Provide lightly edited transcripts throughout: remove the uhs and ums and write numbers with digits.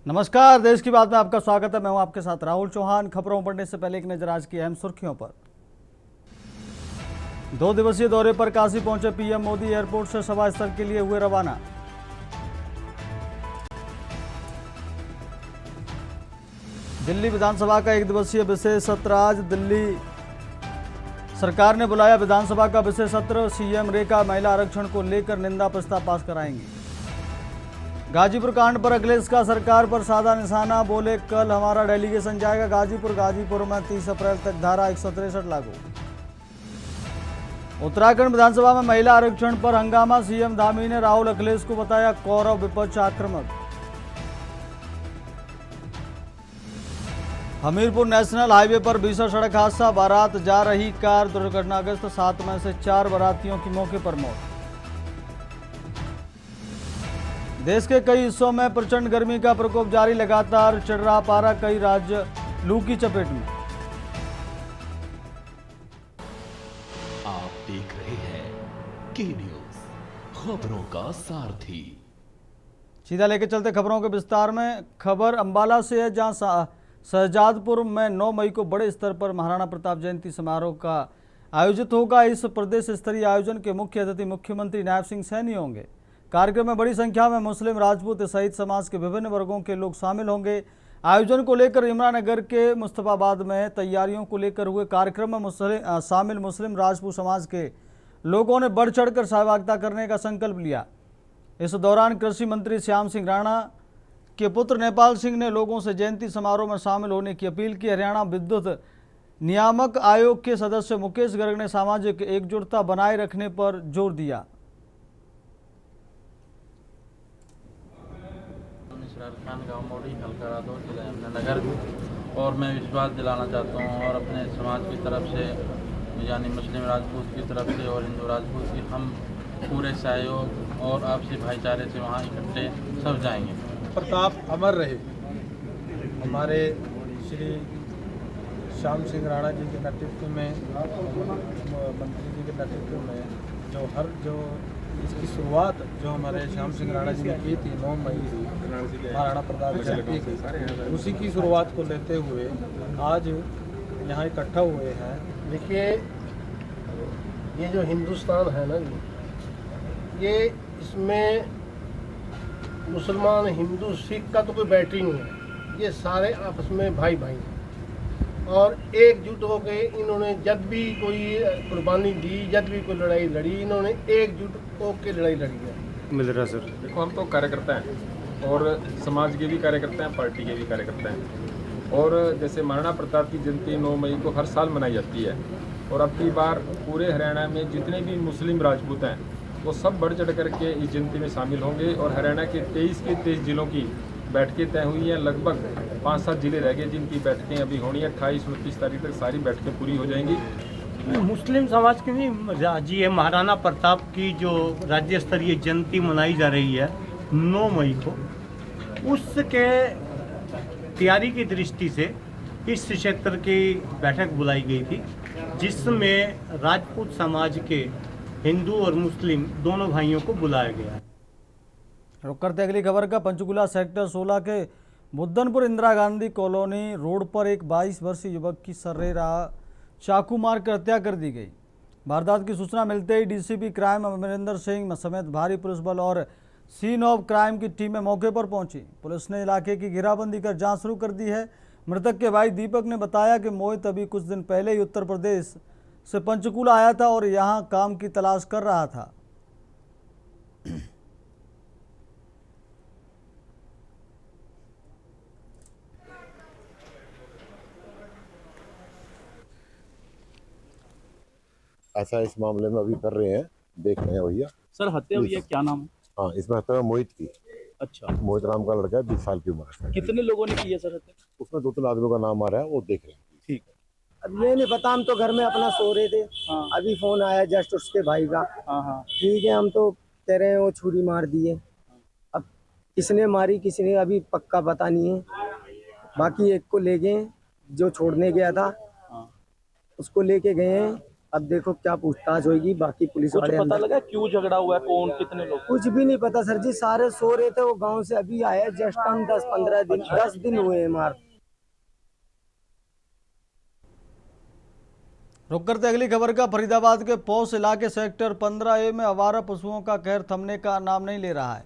नमस्कार, देश की बात में आपका स्वागत है। मैं हूं आपके साथ राहुल चौहान। खबरों पढ़ने से पहले एक नजर आज की अहम सुर्खियों पर। 2 दिवसीय दौरे पर काशी पहुंचे पीएम मोदी, एयरपोर्ट से सभा स्थल के लिए हुए रवाना। दिल्ली विधानसभा का 1 दिवसीय विशेष सत्र आज। दिल्ली सरकार ने बुलाया विधानसभा का विशेष सत्र। सीएम रेखा महिला आरक्षण को लेकर निंदा प्रस्ताव पास कराएंगी। गाजीपुर कांड पर अखिलेश का सरकार पर साधा निशाना, बोले कल हमारा डेलीगेशन जाएगा गाजीपुर में 30 अप्रैल तक धारा 163 लागू। उत्तराखंड विधानसभा में महिला आरक्षण पर हंगामा, सीएम धामी ने राहुल अखिलेश को बताया कौरव विपक्ष आक्रामक। हमीरपुर नेशनल हाईवे पर भीषण सड़क हादसा, बारात जा रही कार दुर्घटनाग्रस्त, 7 में से 4 बारातियों की मौके पर मौत। देश के कई हिस्सों में प्रचंड गर्मी का प्रकोप जारी, लगातार चढ़ रहा पारा, कई राज्य लू की चपेट में। आप देख रहे हैं के न्यूज, खबरों का सारथी। सीधा लेके चलते खबरों के विस्तार में। खबर अंबाला से है, जहां शहजादपुर में 9 मई को बड़े स्तर पर महाराणा प्रताप जयंती समारोह का आयोजित होगा। इस प्रदेश स्तरीय आयोजन के मुख्य अतिथि मुख्यमंत्री नायब सिंह सैनी होंगे। कार्यक्रम में बड़ी संख्या में मुस्लिम, राजपूत सहित समाज के विभिन्न वर्गों के लोग शामिल होंगे। आयोजन को लेकर यमुनानगर के मुस्तफाबाद में तैयारियों को लेकर हुए कार्यक्रम में शामिल मुस्लिम राजपूत समाज के लोगों ने बढ़ चढ़कर सहभागिता करने का संकल्प लिया। इस दौरान कृषि मंत्री श्याम सिंह राणा के पुत्र नेपाल सिंह ने लोगों से जयंती समारोह में शामिल होने की अपील की। हरियाणा विद्युत नियामक आयोग के सदस्य मुकेश गर्ग ने सामाजिक एकजुटता बनाए रखने पर जोर दिया। गाँव मोड़ी, हल्का रादौर, जिला यमुनानगर। और मैं विश्वास दिलाना चाहता हूँ और अपने समाज की तरफ से, यानी मुस्लिम राजपूत की तरफ से और हिंदू राजपूत की, हम पूरे सहयोग और आपसी भाईचारे से वहाँ इकट्ठे सब जाएंगे। प्रताप अमर रहे। हमारे श्री श्याम सिंह राणा जी के नेतृत्व में, मंत्री जी के नेतृत्व में जो इसकी शुरुआत जो हमारे श्याम सिंह राणा जी ने की थी 9 मई महाराणा प्रताप जयंती की, उसी की शुरुआत को लेते हुए आज यहाँ इकट्ठा हुए हैं। देखिए, ये जो हिंदुस्तान है ना जी, ये इसमें मुसलमान, हिंदू, सिख का तो कोई बैटरी नहीं है। ये सारे आपस में भाई भाई हैं और एकजुट हो गए। इन्होंने जब भी कोई कुर्बानी दी, जब भी कोई लड़ाई लड़ी, इन्होंने एकजुट होकर लड़ाई लड़ी है। मिल रहा सर। देखो, हम तो कार्यकर्ता हैं और समाज के भी कार्यकर्ता हैं, पार्टी के भी कार्यकर्ता हैं। और जैसे महाराणा प्रताप की जयंती 9 मई को हर साल मनाई जाती है और अब की बार पूरे हरियाणा में जितने भी मुस्लिम राजपूत हैं वो सब बढ़ चढ़ करके इस जयंती में शामिल होंगे। और हरियाणा के 23 जिलों की बैठकें तय हुई हैं। लगभग 5-7 जिले रह गए जिनकी बैठकें अभी होनी है। 28-29 तारीख तक सारी बैठकें पूरी हो जाएंगी। मुस्लिम समाज की नहीं जी, ये महाराणा प्रताप की जो राज्य स्तरीय जयंती मनाई जा रही है 9 मई को, उसके तैयारी की दृष्टि से इस क्षेत्र की बैठक बुलाई गई थी, जिसमें राजपूत समाज के हिंदू और मुस्लिम दोनों भाइयों को बुलाया गया। रुक करते अगली खबर का। पंचकुला सेक्टर 16 के बुद्धनपुर इंदिरा गांधी कॉलोनी रोड पर एक 22 वर्षीय युवक की सर्रेरा चाकू मार कर हत्या कर दी गई। वारदात की सूचना मिलते ही डीसीपी क्राइम अमरिंदर सिंह समेत भारी पुलिस बल और सीन ऑफ क्राइम की टीमें मौके पर पहुंची। पुलिस ने इलाके की घेराबंदी कर जांच शुरू कर दी है। मृतक के भाई दीपक ने बताया कि मोहित अभी कुछ दिन पहले ही उत्तर प्रदेश से पंचकुला आया था और यहां काम की तलाश कर रहा था। ऐसा इस मामले में अभी कर रहे हैं, देख रहे हैं भैया। सर, हत्या हुई है, क्या नाम है? हाँ, इसमें हत्या मोहित की। अच्छा, मोहित नाम का लड़का है, 20 साल की उम्र है। कितने लोगों ने की है सर हत्या? उसमें 2-3 आदमियों का नाम आ रहा है, वो देख रहे हैं। ठीक है। अब ये नहीं पता, हम तो घर में अपना सो रहे थे। हाँ। अभी फोन आया जस्ट उसके भाई का। हाँ। ठीक है, हम तो कह रहे हैं वो छुरी मार दिए। अब किसने मारी किसने अभी पक्का पता नहीं है। बाकी एक को ले गए, जो छोड़ने गया था। हाँ। उसको लेके गए हैं। अब देखो क्या पूछताछ होगी, बाकी पुलिस कुछ वाले पता अंदर। लगा क्यों झगड़ा हुआ है, कौन कितने लोग? कुछ भी नहीं पता सर जी, सारे सो रहे थे, वो गांव से अभी आए, जस्ट हम 10-15 दिन 10 दिन हुए हैं मार। रुक करते अगली खबर का। फरीदाबाद के पौष इलाके सेक्टर 15A में आवारा पशुओं का कहर थमने का नाम नहीं ले रहा है।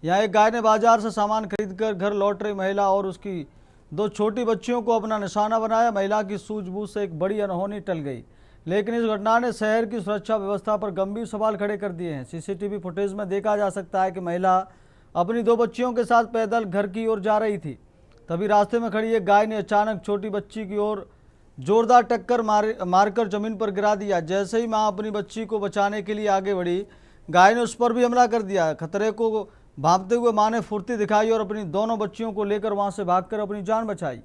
यहाँ एक गाय ने बाजार से सामान खरीदकर घर लौट रही महिला और उसकी 2 छोटी बच्चियों को अपना निशाना बनाया। महिला की सूझबूझ से एक बड़ी अनहोनी टल गई, लेकिन इस घटना ने शहर की सुरक्षा व्यवस्था पर गंभीर सवाल खड़े कर दिए हैं। सीसीटीवी फुटेज में देखा जा सकता है कि महिला अपनी 2 बच्चियों के साथ पैदल घर की ओर जा रही थी। तभी रास्ते में खड़ी एक गाय ने अचानक छोटी बच्ची की ओर जोरदार टक्कर मारकर जमीन पर गिरा दिया। जैसे ही मां अपनी बच्ची को बचाने के लिए आगे बढ़ी, गाय ने उस पर भी हमला कर दिया। खतरे को भांपते हुए मां ने फुर्ती दिखाई और अपनी दोनों बच्चियों को लेकर वहां से भागकर अपनी जान बचाई।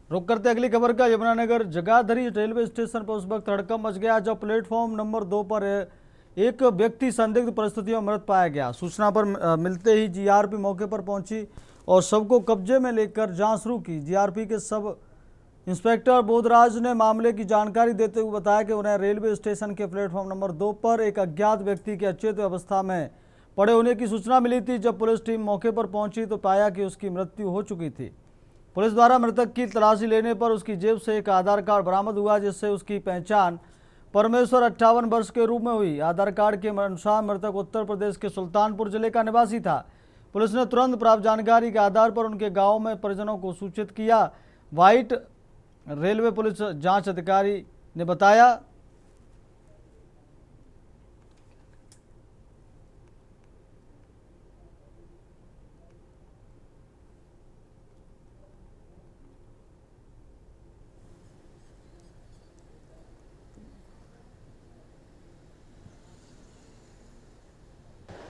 रुक करते अगली खबर का। यमुनानगर जगाधरी रेलवे स्टेशन पर उस वक्त हड़कंप मच गया जब प्लेटफॉर्म नंबर 2 पर एक व्यक्ति संदिग्ध परिस्थितियों में मृत पाया गया। सूचना पर मिलते ही जीआरपी मौके पर पहुंची और शव को कब्जे में लेकर जांच शुरू की। जीआरपी के सब इंस्पेक्टर बोधराज ने मामले की जानकारी देते हुए बताया कि उन्हें रेलवे स्टेशन के प्लेटफॉर्म नंबर 2 पर एक अज्ञात व्यक्ति के अचेत अवस्था में पड़े होने की सूचना मिली थी। जब पुलिस टीम मौके पर पहुंची तो पाया कि उसकी मृत्यु हो चुकी थी। पुलिस द्वारा मृतक की तलाशी लेने पर उसकी जेब से एक आधार कार्ड बरामद हुआ, जिससे उसकी पहचान परमेश्वर 58 वर्ष के रूप में हुई। आधार कार्ड के अनुसार मृतक उत्तर प्रदेश के सुल्तानपुर जिले का निवासी था। पुलिस ने तुरंत प्राप्त जानकारी के आधार पर उनके गांव में परिजनों को सूचित किया। व्हाइट रेलवे पुलिस जांच अधिकारी ने बताया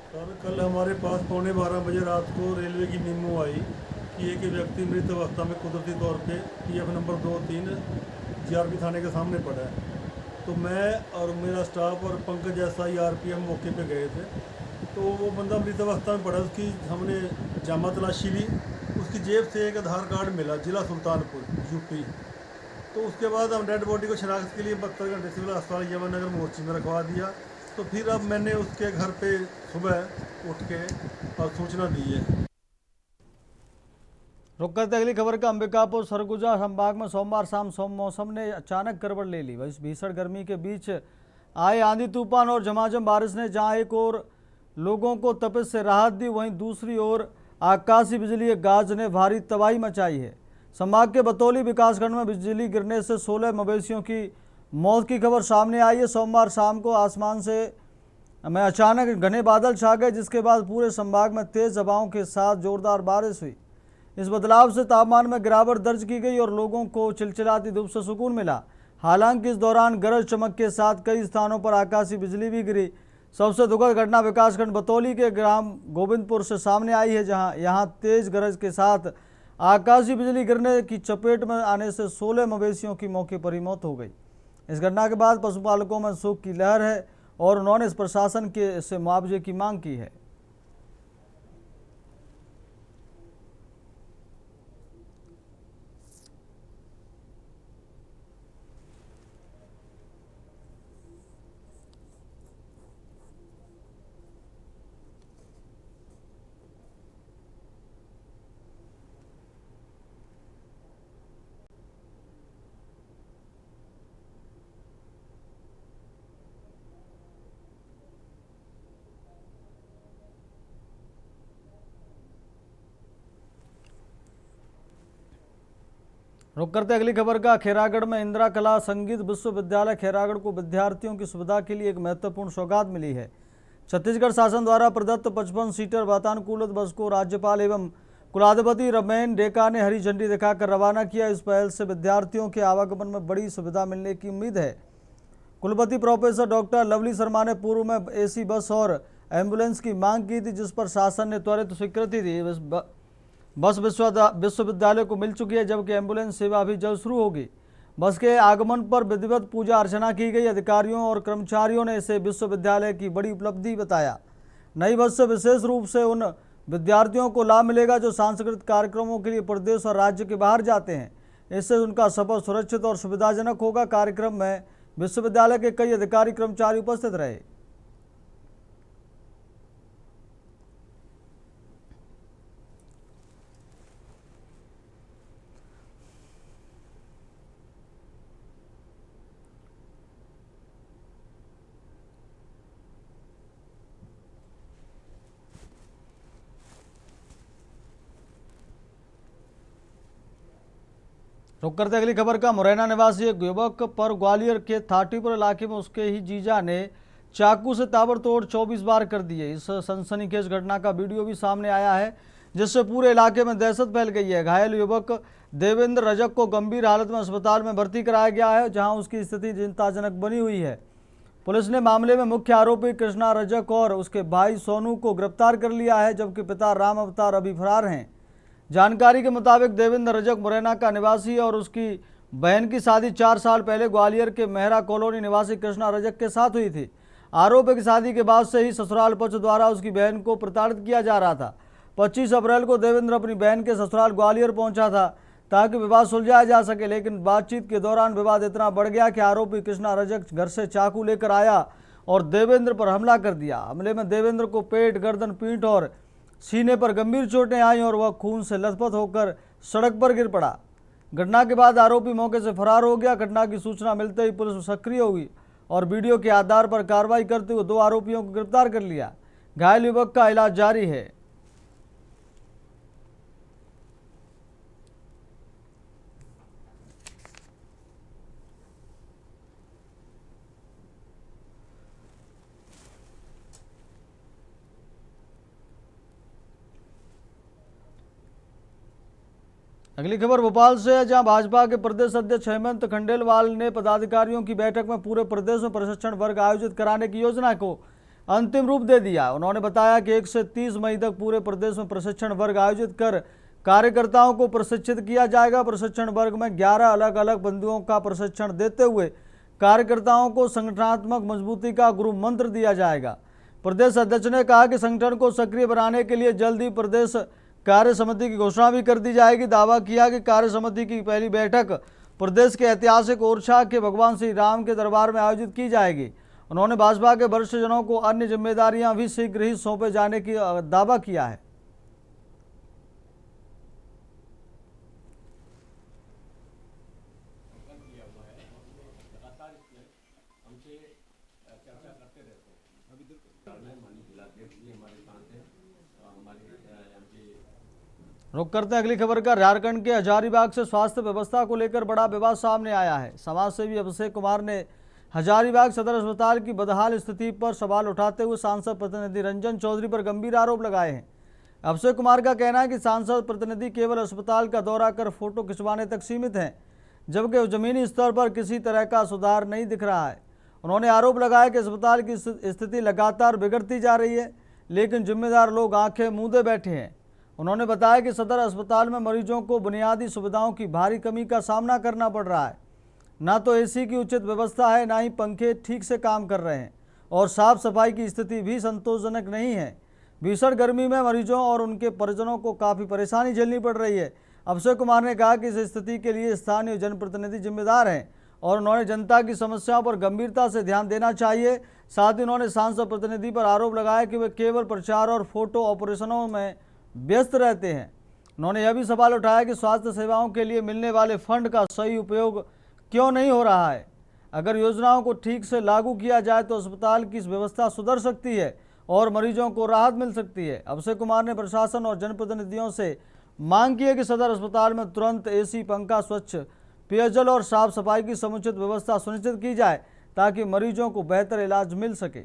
सर कल हमारे पास 11:15 बजे रात को रेलवे की मीमो आई कि एक व्यक्ति मृत अवस्था में कुदरती तौर पे PF नंबर 2-3 जीआरपी थाने के सामने पड़ा है। तो मैं और मेरा स्टाफ और पंकज SI RPM मौके पे गए थे। तो वो बंदा मृत अवस्था में पड़ा, उसकी हमने जामा तलाशी ली। उसकी जेब से एक आधार कार्ड मिला, जिला सुल्तानपुर UP। तो उसके बाद हम डेड बॉडी को शनाख्त के लिए 72 घंटे सिविल अस्पताल यमुनानगर मोर्ची में रखवा दिया। तो फिर अब मैंने उसके घर पे सुबह उठ के और सूचना दी है। रुक करते अगली खबर का। अंबिकापुर सरगुजा संभाग में सोमवार शाम मौसम ने अचानक गड़बड़ ले ली। इस भीषण गर्मी के बीच आए आंधी तूफान और झमाझम बारिश ने जहां एक ओर लोगों को तपिश से राहत दी, वहीं दूसरी ओर आकाशीय बिजली गाज ने भारी तबाही मचाई है। संभाग के बतौली विकासखंड में बिजली गिरने से 16 मवेशियों की मौत की खबर सामने आई है। सोमवार शाम को आसमान से में अचानक घने बादल छा गए, जिसके बाद पूरे संभाग में तेज हवाओं के साथ जोरदार बारिश हुई। इस बदलाव से तापमान में गिरावट दर्ज की गई और लोगों को चिलचिलाती धूप से सुकून मिला। हालांकि इस दौरान गरज चमक के साथ कई स्थानों पर आकाशीय बिजली भी गिरी। सबसे दुखद घटना विकासखंड बतौली के ग्राम गोविंदपुर से सामने आई है, जहां यहां तेज गरज के साथ आकाशीय बिजली गिरने की चपेट में आने से 16 मवेशियों की मौके पर ही मौत हो गई। इस घटना के बाद पशुपालकों में शोक की लहर है और उन्होंने इस प्रशासन के से मुआवजे की मांग की है। रुक करते अगली खबर का। खैरागढ़ में इंदिरा कला संगीत विश्वविद्यालय खैरागढ़ को विद्यार्थियों की सुविधा के लिए एक महत्वपूर्ण सौगात मिली है। छत्तीसगढ़ शासन द्वारा प्रदत्त 55 सीटर वातानुकूलित बस को राज्यपाल एवं कुलाधिपति रमेन डेका ने हरी झंडी दिखाकर रवाना किया। इस पहल से विद्यार्थियों के आवागमन में बड़ी सुविधा मिलने की उम्मीद है। कुलपति प्रोफेसर डॉक्टर लवली शर्मा ने पूर्व में एसी बस और एम्बुलेंस की मांग की थी, जिस पर शासन ने त्वरित स्वीकृति दी। बस विश्वविद्यालय को मिल चुकी है, जबकि एम्बुलेंस सेवा भी जल्द शुरू होगी। बस के आगमन पर विधिवत पूजा अर्चना की गई। अधिकारियों और कर्मचारियों ने इसे विश्वविद्यालय की बड़ी उपलब्धि बताया। नई बस से विशेष रूप से उन विद्यार्थियों को लाभ मिलेगा जो सांस्कृतिक कार्यक्रमों के लिए प्रदेश और राज्य के बाहर जाते हैं। इससे उनका सफर सुरक्षित और सुविधाजनक होगा। कार्यक्रम में विश्वविद्यालय के कई अधिकारी कर्मचारी उपस्थित रहे। रुक करते अगली खबर का। मुरैना निवासी एक युवक पर ग्वालियर के थाटीपुर इलाके में उसके ही जीजा ने चाकू से ताबड़तोड़ 24 बार कर दिए। इस सनसनीखेज घटना का वीडियो भी सामने आया है, जिससे पूरे इलाके में दहशत फैल गई है। घायल युवक देवेंद्र रजक को गंभीर हालत में अस्पताल में भर्ती कराया गया है, जहां उसकी स्थिति चिंताजनक बनी हुई है। पुलिस ने मामले में मुख्य आरोपी कृष्णा रजक और उसके भाई सोनू को गिरफ्तार कर लिया है, जबकि पिता राम अवतार अभी फरार हैं। जानकारी के मुताबिक देवेंद्र रजक मुरैना का निवासी है और उसकी बहन की शादी 4 साल पहले ग्वालियर के मेहरा कॉलोनी निवासी कृष्णा रजक के साथ हुई थी। आरोप है कि शादी के बाद से ही ससुराल पक्ष द्वारा उसकी बहन को प्रताड़ित किया जा रहा था। 25 अप्रैल को देवेंद्र अपनी बहन के ससुराल ग्वालियर पहुंचा था ताकि विवाद सुलझाया जा सके, लेकिन बातचीत के दौरान विवाद इतना बढ़ गया कि आरोपी कृष्णा रजक घर से चाकू लेकर आया और देवेंद्र पर हमला कर दिया। हमले में देवेंद्र को पेट, गर्दन, पीठ और सीने पर गंभीर चोटें आई और वह खून से लथपथ होकर सड़क पर गिर पड़ा। घटना के बाद आरोपी मौके से फरार हो गया। घटना की सूचना मिलते ही पुलिस सक्रिय हुई और वीडियो के आधार पर कार्रवाई करते हुए 2 आरोपियों को गिरफ्तार कर लिया। घायल युवक का इलाज जारी है। अगली खबर भोपाल से है, जहां भाजपा के प्रदेश अध्यक्ष हेमंत खंडेलवाल ने पदाधिकारियों की बैठक में पूरे प्रदेश में प्रशिक्षण वर्ग आयोजित कराने की योजना को अंतिम रूप दे दिया। उन्होंने बताया कि 1 से 30 मई तक पूरे प्रदेश में प्रशिक्षण वर्ग आयोजित कर कार्यकर्ताओं को प्रशिक्षित किया जाएगा। प्रशिक्षण वर्ग में 11 अलग अलग बिंदुओं का प्रशिक्षण देते हुए कार्यकर्ताओं को संगठनात्मक मजबूती का गुरु मंत्र दिया जाएगा। प्रदेश अध्यक्ष ने कहा कि संगठन को सक्रिय बनाने के लिए जल्द ही प्रदेश कार्य समिति की घोषणा भी कर दी जाएगी। दावा किया कि कार्य समिति की पहली बैठक प्रदेश के ऐतिहासिक ओरछा के भगवान श्री राम के दरबार में आयोजित की जाएगी। उन्होंने भाजपा के वरिष्ठ जनों को अन्य जिम्मेदारियां भी शीघ्र ही सौंपे जाने की दावा किया है। रुक करते हैं अगली खबर का। झारखंड के हजारीबाग से स्वास्थ्य व्यवस्था को लेकर बड़ा विवाद सामने आया है। समाजसेवी अभिषेक कुमार ने हजारीबाग सदर अस्पताल की बदहाल स्थिति पर सवाल उठाते हुए सांसद प्रतिनिधि रंजन चौधरी पर गंभीर आरोप लगाए हैं। अभिषेक कुमार का कहना है कि सांसद प्रतिनिधि केवल अस्पताल का दौरा कर फोटो खिंचवाने तक सीमित हैं, जबकि जमीनी स्तर पर किसी तरह का सुधार नहीं दिख रहा है। उन्होंने आरोप लगाया कि अस्पताल की स्थिति लगातार बिगड़ती जा रही है, लेकिन जिम्मेदार लोग आंखें मूंदे बैठे हैं। उन्होंने बताया कि सदर अस्पताल में मरीजों को बुनियादी सुविधाओं की भारी कमी का सामना करना पड़ रहा है। ना तो एसी की उचित व्यवस्था है, ना ही पंखे ठीक से काम कर रहे हैं। और साफ सफाई की स्थिति भी संतोषजनक नहीं है। भीषण गर्मी में मरीजों और उनके परिजनों को काफ़ी परेशानी झेलनी पड़ रही है। अक्षय कुमार ने कहा कि इस स्थिति के लिए स्थानीय जनप्रतिनिधि जिम्मेदार हैं और उन्होंने जनता की समस्याओं पर गंभीरता से ध्यान देना चाहिए। साथ ही उन्होंने सांसद प्रतिनिधि पर आरोप लगाया कि वे केवल प्रचार और फोटो ऑपरेशनों में व्यस्त रहते हैं। उन्होंने यह भी सवाल उठाया कि स्वास्थ्य सेवाओं के लिए मिलने वाले फंड का सही उपयोग क्यों नहीं हो रहा है। अगर योजनाओं को ठीक से लागू किया जाए तो अस्पताल की व्यवस्था सुधर सकती है और मरीजों को राहत मिल सकती है। अक्षय कुमार ने प्रशासन और जनप्रतिनिधियों से मांग की है कि सदर अस्पताल में तुरंत एसी, पंखा, स्वच्छ पेयजल और साफ सफाई की समुचित व्यवस्था सुनिश्चित की जाए ताकि मरीजों को बेहतर इलाज मिल सके।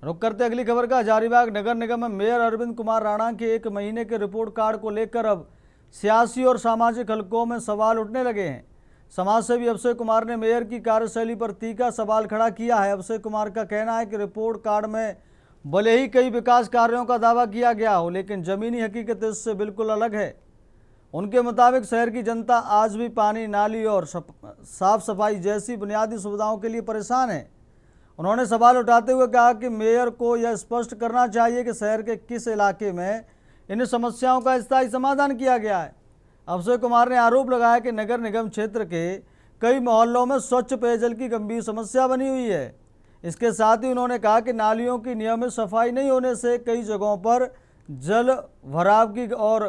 रुक करते अगली खबर का। हजारीबाग नगर निगम में मेयर अरविंद कुमार राणा के 1 महीने के रिपोर्ट कार्ड को लेकर अब सियासी और सामाजिक हलकों में सवाल उठने लगे हैं। समाजसेवी अक्षय कुमार ने मेयर की कार्यशैली पर तीखा सवाल खड़ा किया है। अक्षय कुमार का कहना है कि रिपोर्ट कार्ड में भले ही कई विकास कार्यों का दावा किया गया हो, लेकिन जमीनी हकीकत इससे बिल्कुल अलग है। उनके मुताबिक शहर की जनता आज भी पानी, नाली और साफ सफाई जैसी बुनियादी सुविधाओं के लिए परेशान है। उन्होंने सवाल उठाते हुए कहा कि मेयर को यह स्पष्ट करना चाहिए कि शहर के किस इलाके में इन समस्याओं का स्थायी समाधान किया गया है। अक्षय कुमार ने आरोप लगाया कि नगर निगम क्षेत्र के कई मोहल्लों में स्वच्छ पेयजल की गंभीर समस्या बनी हुई है। इसके साथ ही उन्होंने कहा कि नालियों की नियमित सफाई नहीं होने से कई जगहों पर जल भराव की और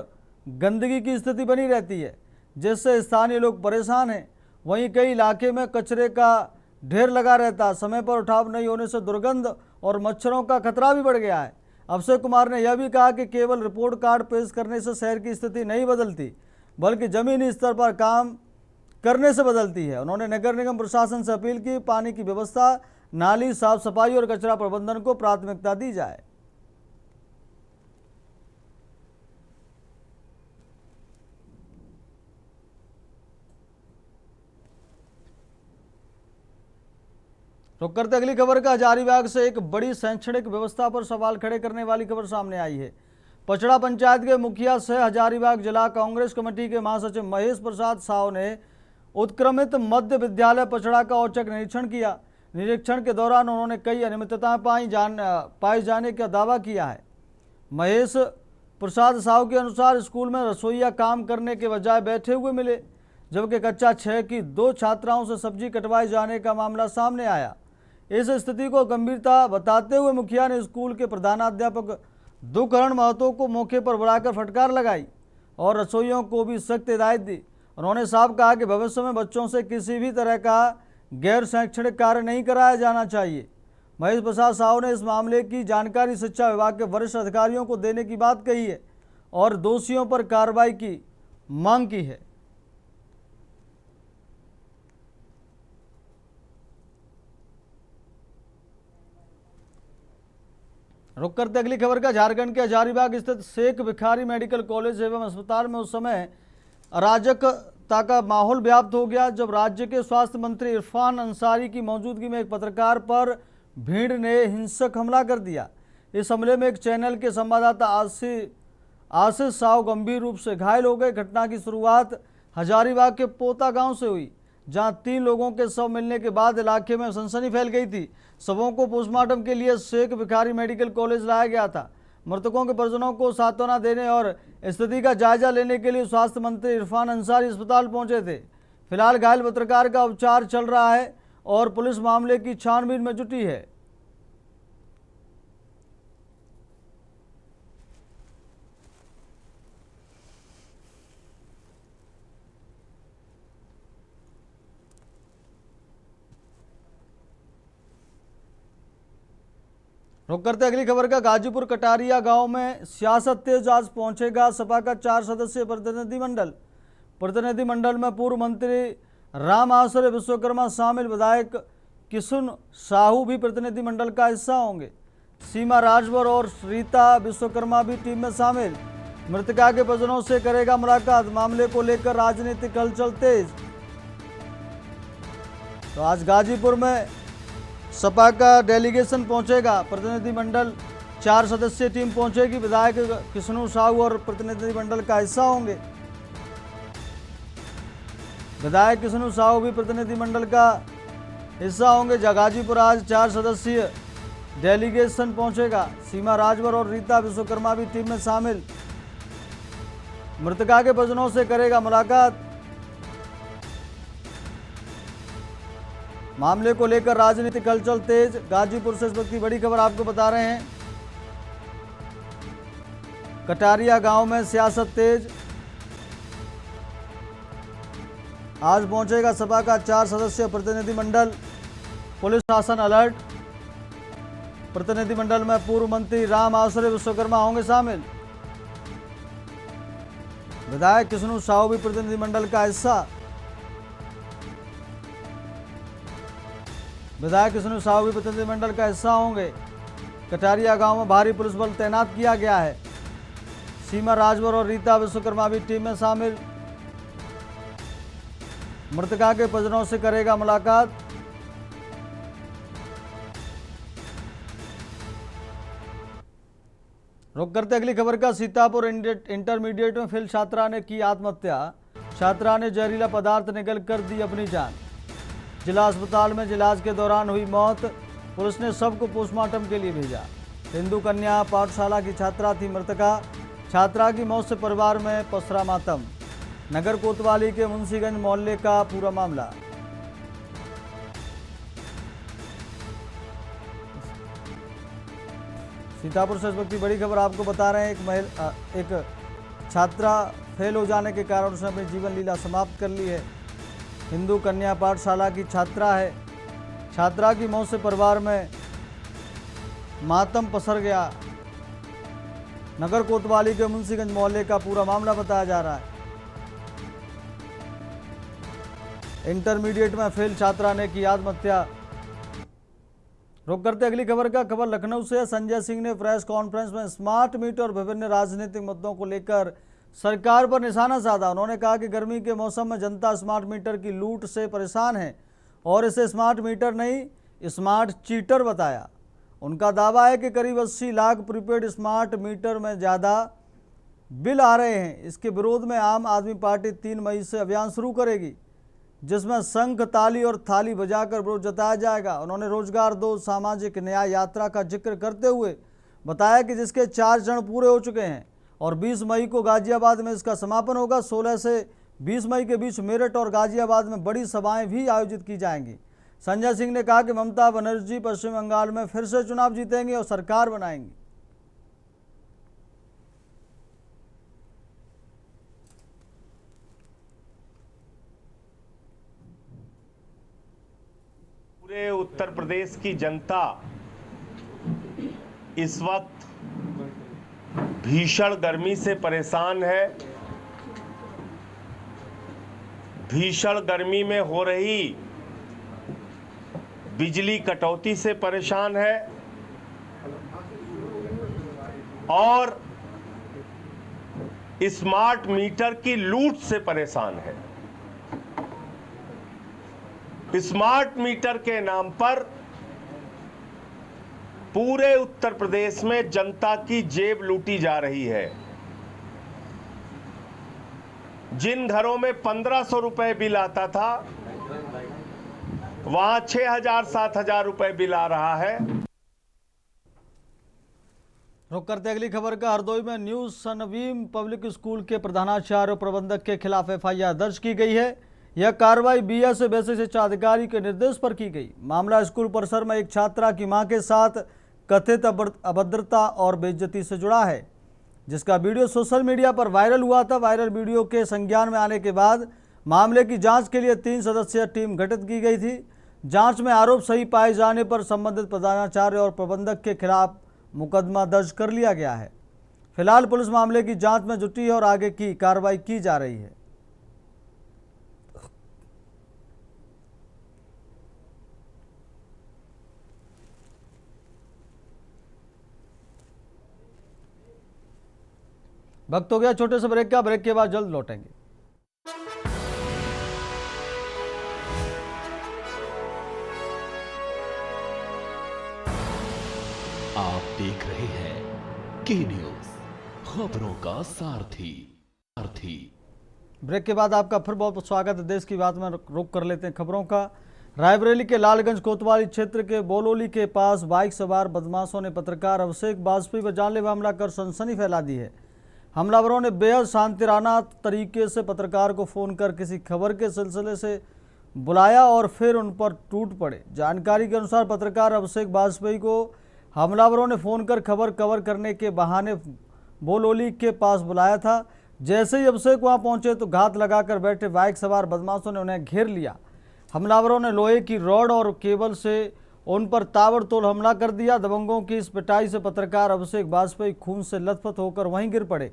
गंदगी की स्थिति बनी रहती है, जिससे स्थानीय लोग परेशान हैं। वहीं कई इलाके में कचरे का ढेर लगा रहता, समय पर उठाव नहीं होने से दुर्गंध और मच्छरों का खतरा भी बढ़ गया है। अक्षय कुमार ने यह भी कहा कि केवल रिपोर्ट कार्ड पेश करने से शहर की स्थिति नहीं बदलती, बल्कि जमीनी स्तर पर काम करने से बदलती है। उन्होंने नगर निगम प्रशासन से अपील की पानी की व्यवस्था, नाली साफ सफाई और कचरा प्रबंधन को प्राथमिकता दी जाए। रुक करते अगली खबर का। हजारीबाग से एक बड़ी शैक्षणिक व्यवस्था पर सवाल खड़े करने वाली खबर सामने आई है। पचड़ा पंचायत के मुखिया सह हजारीबाग जिला कांग्रेस कमेटी के महासचिव महेश प्रसाद साव ने उत्क्रमित मध्य विद्यालय पचड़ा का औचक निरीक्षण किया। निरीक्षण के दौरान उन्होंने कई अनियमितताएं पाए जाने का दावा किया है। महेश प्रसाद साव के अनुसार स्कूल में रसोइया काम करने के बजाय बैठे हुए मिले, जबकि कक्षा 6 की 2 छात्राओं से सब्जी कटवाए जाने का मामला सामने आया। इस स्थिति को गंभीरता बताते हुए मुखिया ने स्कूल के प्रधानाध्यापक दुखहरण महतो को मौके पर बुलाकर फटकार लगाई और रसोइयों को भी सख्त हिदायत दी। उन्होंने साफ कहा कि भविष्य में बच्चों से किसी भी तरह का गैर शैक्षणिक कार्य नहीं कराया जाना चाहिए। महेश प्रसाद साहू ने इस मामले की जानकारी शिक्षा विभाग के वरिष्ठ अधिकारियों को देने की बात कही है और दोषियों पर कार्रवाई की मांग की है। रुक करते अगली खबर का। झारखंड के हजारीबाग स्थित शेख भिखारी मेडिकल कॉलेज एवं अस्पताल में उस समय अराजकता का माहौल व्याप्त हो गया जब राज्य के स्वास्थ्य मंत्री इरफान अंसारी की मौजूदगी में एक पत्रकार पर भीड़ ने हिंसक हमला कर दिया। इस हमले में एक चैनल के संवाददाता आशीष साव गंभीर रूप से घायल हो गए। घटना की शुरुआत हजारीबाग के पोता गांव से हुई, जहां 3 लोगों के शव मिलने के बाद इलाके में सनसनी फैल गई थी। शवों को पोस्टमार्टम के लिए शेख भिखारी मेडिकल कॉलेज लाया गया था। मृतकों के परिजनों को सांत्वना देने और स्थिति का जायजा लेने के लिए स्वास्थ्य मंत्री इरफान अंसारी अस्पताल पहुंचे थे। फिलहाल घायल पत्रकार का उपचार चल रहा है और पुलिस मामले की छानबीन में जुटी है। रुक करते अगली खबर का। गाजीपुर कटारिया गांव में सियासत तेज, आज पहुंचेगा सपा का 4 सदस्यीय प्रतिनिधिमंडल। प्रतिनिधिमंडल में पूर्व मंत्री राम आश्रय विश्वकर्मा शामिल, विधायक किशुन साहू भी प्रतिनिधिमंडल का हिस्सा होंगे। सीमा राजभर और रीता विश्वकर्मा भी टीम में शामिल। मृतका के परिजनों से करेगा मुलाकात, मामले को लेकर राजनीतिक हलचल तेज। तो आज गाजीपुर में सपा का डेलीगेशन पहुंचेगा। प्रतिनिधिमंडल 4 सदस्यीय टीम पहुंचेगी। विधायक किशनु साहू और प्रतिनिधिमंडल का हिस्सा होंगे। विधायक किशनु साहू भी प्रतिनिधिमंडल का हिस्सा होंगे। गाजीपुर आज 4 सदस्यीय डेलीगेशन पहुंचेगा। सीमा राजभर और रीता विश्वकर्मा भी टीम में शामिल। मृतका के परिजनों से करेगा मुलाकात। मामले को लेकर राजनीतिक हलचल तेज। गाजीपुर से इस वक्त की बड़ी खबर आपको बता रहे हैं। कटारिया गांव में सियासत तेज। आज पहुंचेगा सपा का 4 सदस्यीय प्रतिनिधिमंडल। पुलिस शासन अलर्ट। प्रतिनिधिमंडल में पूर्व मंत्री राम आश्रय विश्वकर्मा होंगे शामिल। विधायक किशनु साहू भी प्रतिनिधिमंडल का हिस्सा। विधायक किशनु साहू भी प्रतिनिधिमंडल का हिस्सा होंगे। कटारिया गांव में भारी पुलिस बल तैनात किया गया है। सीमा राजभर और रीता विश्वकर्मा भी टीम में शामिल। मृतका के परिजनों से करेगा मुलाकात। रुक करते अगली खबर का। सीतापुर इंटरमीडिएट में फेल छात्रा ने की आत्महत्या। छात्रा ने जहरीला पदार्थ निगल कर दी अपनी जान। जिला अस्पताल में इलाज के दौरान हुई मौत। पुलिस ने सबको पोस्टमार्टम के लिए भेजा। हिंदू कन्या पाठशाला की छात्रा थी मृतका। छात्रा की मौत से परिवार में पसरा मातम। नगर कोतवाली के मुंशीगंज मोहल्ले का पूरा मामला। सीतापुर से इस वक्त की बड़ी खबर आपको बता रहे हैं। एक छात्रा फेल हो जाने के कारण उसने अपनी जीवन लीला समाप्त कर ली है। हिंदू कन्या पाठशाला की छात्रा है। छात्रा की मौत से परिवार में मातम पसर गया। नगर कोतवाली के मुंशीगंज मोहल्ले का पूरा मामला बताया जा रहा है। इंटरमीडिएट में फेल छात्रा ने की आत्महत्या। रुक करते अगली खबर का। खबर लखनऊ से। संजय सिंह ने प्रेस कॉन्फ्रेंस में स्मार्ट मीटर और विभिन्न राजनीतिक मुद्दों को लेकर सरकार पर निशाना साधा। उन्होंने कहा कि गर्मी के मौसम में जनता स्मार्ट मीटर की लूट से परेशान है और इसे स्मार्ट मीटर नहीं स्मार्ट चीटर बताया। उनका दावा है कि करीब 80 लाख प्रीपेड स्मार्ट मीटर में ज़्यादा बिल आ रहे हैं। इसके विरोध में आम आदमी पार्टी 3 मई से अभियान शुरू करेगी, जिसमें शंख ताली और थाली बजाकर विरोध जताया जाएगा। उन्होंने रोजगार दो सामाजिक न्याय यात्रा का जिक्र करते हुए बताया कि जिसके 4 चरण पूरे हो चुके हैं और 20 मई को गाजियाबाद में इसका समापन होगा। 16 से 20 मई के बीच मेरठ और गाजियाबाद में बड़ी सभाएं भी आयोजित की जाएंगी। संजय सिंह ने कहा कि ममता बनर्जी पश्चिम बंगाल में फिर से चुनाव जीतेंगे और सरकार बनाएंगी। पूरे उत्तर प्रदेश की जनता इस वक्त भीषण गर्मी से परेशान है। भीषण गर्मी में हो रही बिजली कटौती से परेशान है और स्मार्ट मीटर की लूट से परेशान है। स्मार्ट मीटर के नाम पर पूरे उत्तर प्रदेश में जनता की जेब लूटी जा रही है। जिन घरों में 1500 रुपए बिल आता था, वहां 6000-7000 रुपए बिल आ रहा है। रुक करते अगली खबर का। हरदोई में न्यू सनवीम पब्लिक स्कूल के प्रधानाचार्य और प्रबंधक के खिलाफ FIR दर्ज की गई है। यह कार्रवाई BS बेसिक शिक्षा अधिकारी के निर्देश पर की गई। मामला स्कूल परिसर में एक छात्रा की मां के साथ कथित अभद्रता और बेइज्जती से जुड़ा है, जिसका वीडियो सोशल मीडिया पर वायरल हुआ था। वायरल वीडियो के संज्ञान में आने के बाद मामले की जांच के लिए 3 सदस्यीय टीम गठित की गई थी। जांच में आरोप सही पाए जाने पर संबंधित प्रधानाचार्य और प्रबंधक के खिलाफ मुकदमा दर्ज कर लिया गया है। फिलहाल पुलिस मामले की जांच में जुटी है और आगे की कार्रवाई की जा रही है। वक्त हो गया छोटे से ब्रेक का। ब्रेक के बाद जल्द लौटेंगे। आप देख रहे हैं के न्यूज़, खबरों का सारथी। ब्रेक के बाद आपका फिर बहुत स्वागत है। देश की बात में रुक कर लेते हैं खबरों का। रायबरेली के लालगंज कोतवाली क्षेत्र के बोलोली के पास बाइक सवार बदमाशों ने पत्रकार अभिषेक वाजपेयी पर जानलेवा हमला कर सनसनी फैला दी है। हमलावरों ने बेहद शांतिराना तरीके से पत्रकार को फोन कर किसी खबर के सिलसिले से बुलाया और फिर उन पर टूट पड़े। जानकारी के अनुसार पत्रकार अभिषेक वाजपेयी को हमलावरों ने फोन कर खबर कवर करने के बहाने बोलोली के पास बुलाया था। जैसे ही अभिषेक वहां पहुंचे तो घात लगाकर बैठे बाइक सवार बदमाशों ने उन्हें घेर लिया। हमलावरों ने लोहे की रॉड और केबल से उन पर ताबड़तोड़ हमला कर दिया। दबंगों की इस पिटाई से पत्रकार अभिषेक वाजपेयी खून से लथपथ होकर वहीं गिर पड़े।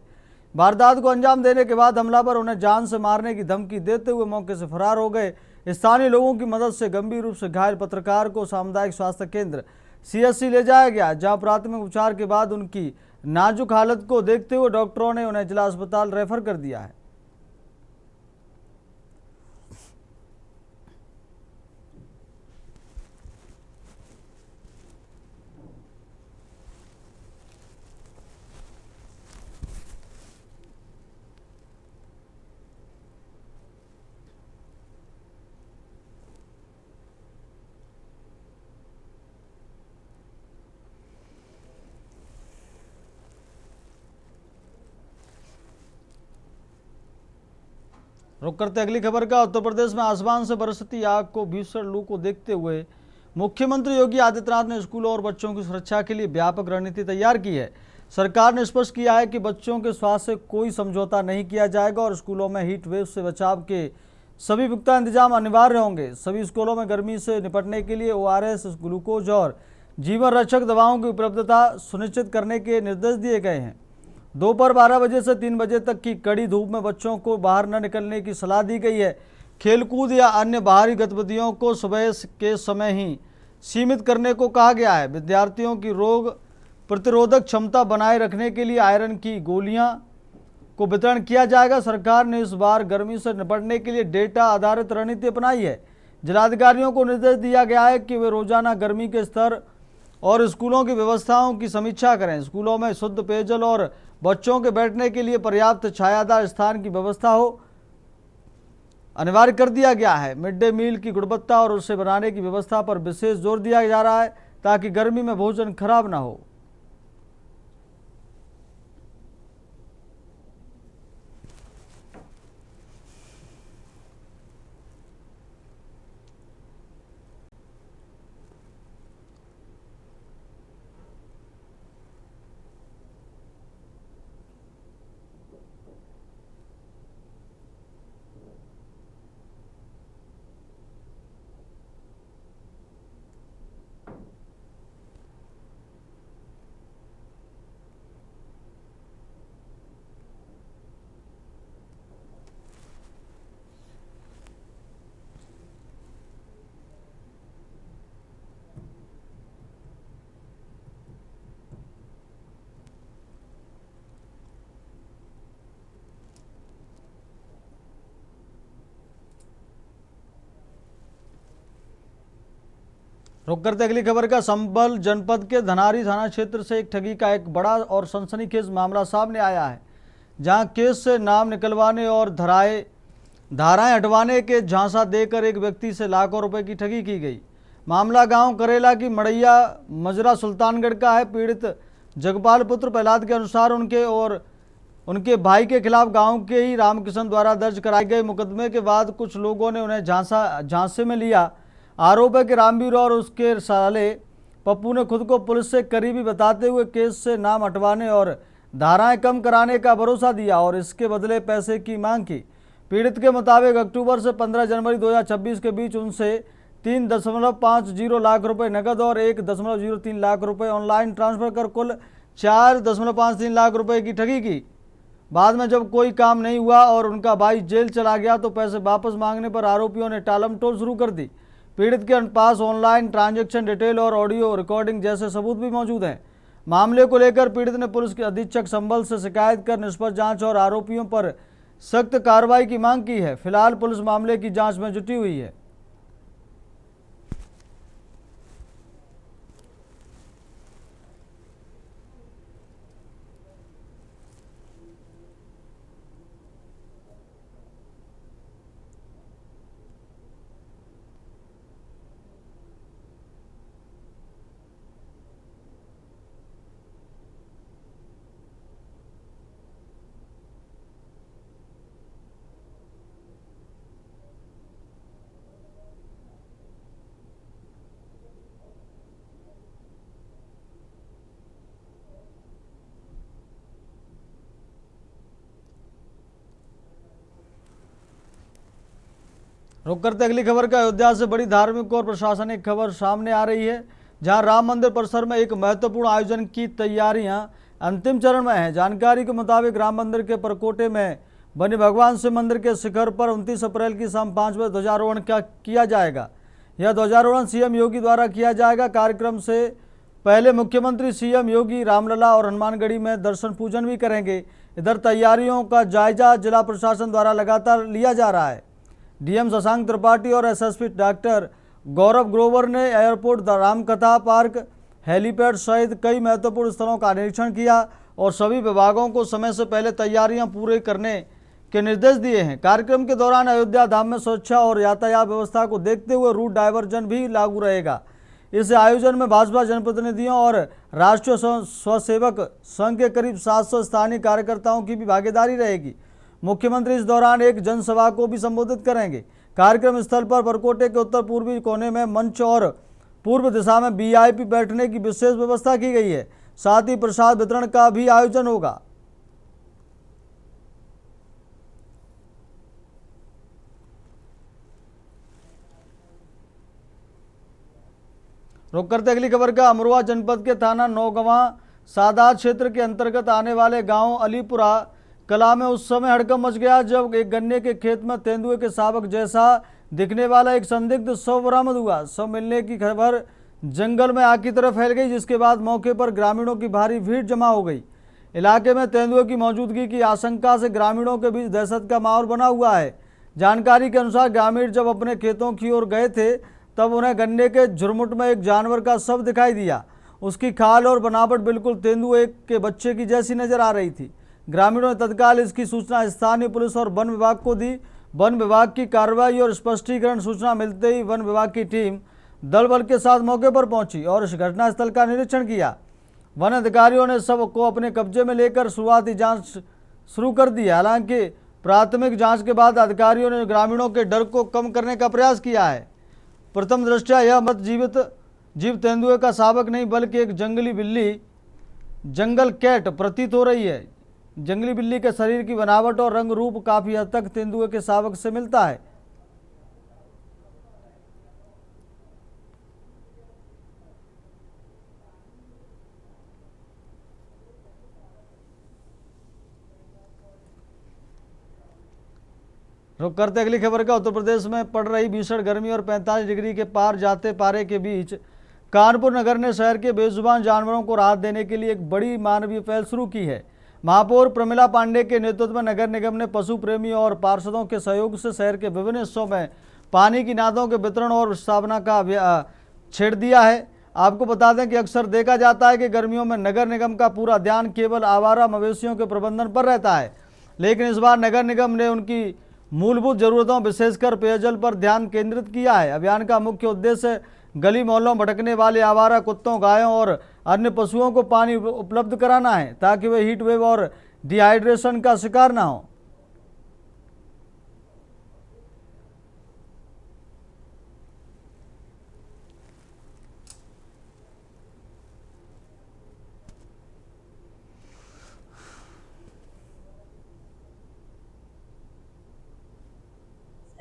वारदात को अंजाम देने के बाद हमलावर उन्हें जान से मारने की धमकी देते हुए मौके से फरार हो गए। स्थानीय लोगों की मदद से गंभीर रूप से घायल पत्रकार को सामुदायिक स्वास्थ्य केंद्र CSC ले जाया गया, जहां प्राथमिक उपचार के बाद उनकी नाजुक हालत को देखते हुए डॉक्टरों ने उन्हें जिला अस्पताल रेफर कर दिया है। रुक करते अगली खबर का। उत्तर प्रदेश में आसमान से बरसती आग को भीषण लू को देखते हुए मुख्यमंत्री योगी आदित्यनाथ ने स्कूलों और बच्चों की सुरक्षा के लिए व्यापक रणनीति तैयार की है। सरकार ने स्पष्ट किया है कि बच्चों के स्वास्थ्य से कोई समझौता नहीं किया जाएगा और स्कूलों में हीट वेव से बचाव के सभी पुख्ता इंतजाम अनिवार्य होंगे। सभी स्कूलों में गर्मी से निपटने के लिए ORS, ग्लूकोज और जीवन रक्षक दवाओं की उपलब्धता सुनिश्चित करने के निर्देश दिए गए हैं। दोपहर 12 बजे से 3 बजे तक की कड़ी धूप में बच्चों को बाहर न निकलने की सलाह दी गई है। खेलकूद या अन्य बाहरी गतिविधियों को सुबह के समय ही सीमित करने को कहा गया है। विद्यार्थियों की रोग प्रतिरोधक क्षमता बनाए रखने के लिए आयरन की गोलियां को वितरण किया जाएगा। सरकार ने इस बार गर्मी से निपटने के लिए डेटा आधारित रणनीति अपनाई है। जिलाधिकारियों को निर्देश दिया गया है कि वे रोजाना गर्मी के स्तर और स्कूलों की व्यवस्थाओं की समीक्षा करें। स्कूलों में शुद्ध पेयजल और बच्चों के बैठने के लिए पर्याप्त छायादार स्थान की व्यवस्था हो अनिवार्य कर दिया गया है। मिड डे मील की गुणवत्ता और उसे बनाने की व्यवस्था पर विशेष जोर दिया जा रहा है ताकि गर्मी में भोजन खराब ना हो। रुक करते अगली खबर का। संभल जनपद के धनारी थाना क्षेत्र से एक ठगी का एक बड़ा और सनसनीखेज मामला सामने आया है, जहां केस से नाम निकलवाने और धाराएं हटवाने के झांसा देकर एक व्यक्ति से लाखों रुपए की ठगी की गई। मामला गांव करेला की मड़ैया मजरा सुल्तानगढ़ का है। पीड़ित जगपाल पुत्र प्रहलाद के अनुसार उनके और उनके भाई के खिलाफ गांव के ही रामकिशन द्वारा दर्ज कराए गए मुकदमे के बाद कुछ लोगों ने उन्हें झांसे में लिया। आरोप है कि रामवीर और उसके साले पप्पू ने खुद को पुलिस से करीबी बताते हुए केस से नाम हटवाने और धाराएं कम कराने का भरोसा दिया और इसके बदले पैसे की मांग की। पीड़ित के मुताबिक अक्टूबर से 15 जनवरी 2026 के बीच उनसे 3.50 लाख रुपए नकद और 1.03 लाख रुपए ऑनलाइन ट्रांसफर कर कुल 4.53 लाख रुपए की ठगी की। बाद में जब कोई काम नहीं हुआ और उनका भाई जेल चला गया तो पैसे वापस मांगने पर आरोपियों ने टालमटोल शुरू कर दी। पीड़ित के पास ऑनलाइन ट्रांजैक्शन डिटेल और ऑडियो रिकॉर्डिंग जैसे सबूत भी मौजूद हैं। मामले को लेकर पीड़ित ने पुलिस के अधीक्षक संभल से शिकायत कर निष्पक्ष जांच और आरोपियों पर सख्त कार्रवाई की मांग की है। फिलहाल पुलिस मामले की जांच में जुटी हुई है। रुक करते अगली खबर का अयोध्या से बड़ी धार्मिक और प्रशासनिक खबर सामने आ रही है, जहां राम मंदिर परिसर में एक महत्वपूर्ण आयोजन की तैयारियां अंतिम चरण में है। जानकारी के मुताबिक राम मंदिर के परकोटे में बने भगवान शिव मंदिर के शिखर पर 29 अप्रैल की शाम 5 बजे ध्वजारोहण किया जाएगा। यह ध्वजारोहण सीएम योगी द्वारा किया जाएगा। कार्यक्रम से पहले मुख्यमंत्री सीएम योगी रामलला और हनुमानगढ़ी में दर्शन पूजन भी करेंगे। इधर तैयारियों का जायजा जिला प्रशासन द्वारा लगातार लिया जा रहा है। डीएम शशांक त्रिपाठी और एसएसपी डॉक्टर गौरव ग्रोवर ने एयरपोर्ट, रामकथा पार्क, हेलीपैड सहित कई महत्वपूर्ण स्थलों का निरीक्षण किया और सभी विभागों को समय से पहले तैयारियां पूरे करने के निर्देश दिए हैं। कार्यक्रम के दौरान अयोध्या धाम में सुरक्षा और यातायात व्यवस्था को देखते हुए रूट डायवर्जन भी लागू रहेगा। इस आयोजन में भाजपा जनप्रतिनिधियों और राष्ट्रीय स्वसेवक संघ के करीब 700 स्थानीय कार्यकर्ताओं की भी भागीदारी रहेगी। मुख्यमंत्री इस दौरान एक जनसभा को भी संबोधित करेंगे। कार्यक्रम स्थल पर परकोटे के उत्तर पूर्वी कोने में मंच और पूर्व दिशा में वीआईपी बैठने की विशेष व्यवस्था की गई है। साथ ही प्रसाद वितरण का भी आयोजन होगा। रुक करते अगली खबर का अमरोहा जनपद के थाना नौगवा सादात क्षेत्र के अंतर्गत आने वाले गांव अलीपुरा कला में उस समय हड़कंप मच गया जब एक गन्ने के खेत में तेंदुए के शावक जैसा दिखने वाला एक संदिग्ध शव बरामद हुआ। शव मिलने की खबर जंगल में आग की तरफ फैल गई, जिसके बाद मौके पर ग्रामीणों की भारी भीड़ जमा हो गई। इलाके में तेंदुए की मौजूदगी की आशंका से ग्रामीणों के बीच दहशत का माहौल बना हुआ है। जानकारी के अनुसार ग्रामीण जब अपने खेतों की ओर गए थे तब उन्हें गन्ने के झुरमुट में एक जानवर का शव दिखाई दिया। उसकी खाल और बनावट बिल्कुल तेंदुए के बच्चे की जैसी नजर आ रही थी। ग्रामीणों ने तत्काल इसकी सूचना स्थानीय पुलिस और वन विभाग को दी। वन विभाग की कार्रवाई और स्पष्टीकरण सूचना मिलते ही वन विभाग की टीम दल बल के साथ मौके पर पहुंची और इस घटनास्थल का निरीक्षण किया। वन अधिकारियों ने शव को अपने कब्जे में लेकर शुरुआती जांच शुरू कर दी। हालांकि प्राथमिक जांच के बाद अधिकारियों ने ग्रामीणों के डर को कम करने का प्रयास किया है। प्रथम दृष्टया यह मत जीव तेंदुए का शावक नहीं बल्कि एक जंगली बिल्ली, जंगल कैट प्रतीत हो रही है। जंगली बिल्ली के शरीर की बनावट और रंग रूप काफी हद तक तेंदुए के शावक से मिलता है। रुक करते अगली खबर का उत्तर प्रदेश में पड़ रही भीषण गर्मी और 45 डिग्री के पार जाते पारे के बीच कानपुर नगर ने शहर के बेजुबान जानवरों को राहत देने के लिए एक बड़ी मानवीय पहल शुरू की है। महापौर प्रमिला पांडे के नेतृत्व में नगर निगम ने पशु प्रेमी और पार्षदों के सहयोग से शहर के विभिन्न हिस्सों में पानी की नादों के वितरण और स्थापना का छेड़ दिया है। आपको बता दें कि अक्सर देखा जाता है कि गर्मियों में नगर निगम का पूरा ध्यान केवल आवारा मवेशियों के प्रबंधन पर रहता है, लेकिन इस बार नगर निगम ने उनकी मूलभूत जरूरतों विशेषकर पेयजल पर ध्यान केंद्रित किया है। अभियान का मुख्य उद्देश्य गली मोहल्लों में भटकने वाले आवारा कुत्तों, गायों और अन्य पशुओं को पानी उपलब्ध कराना है ताकि वे हीट वेव और डिहाइड्रेशन का शिकार ना हो।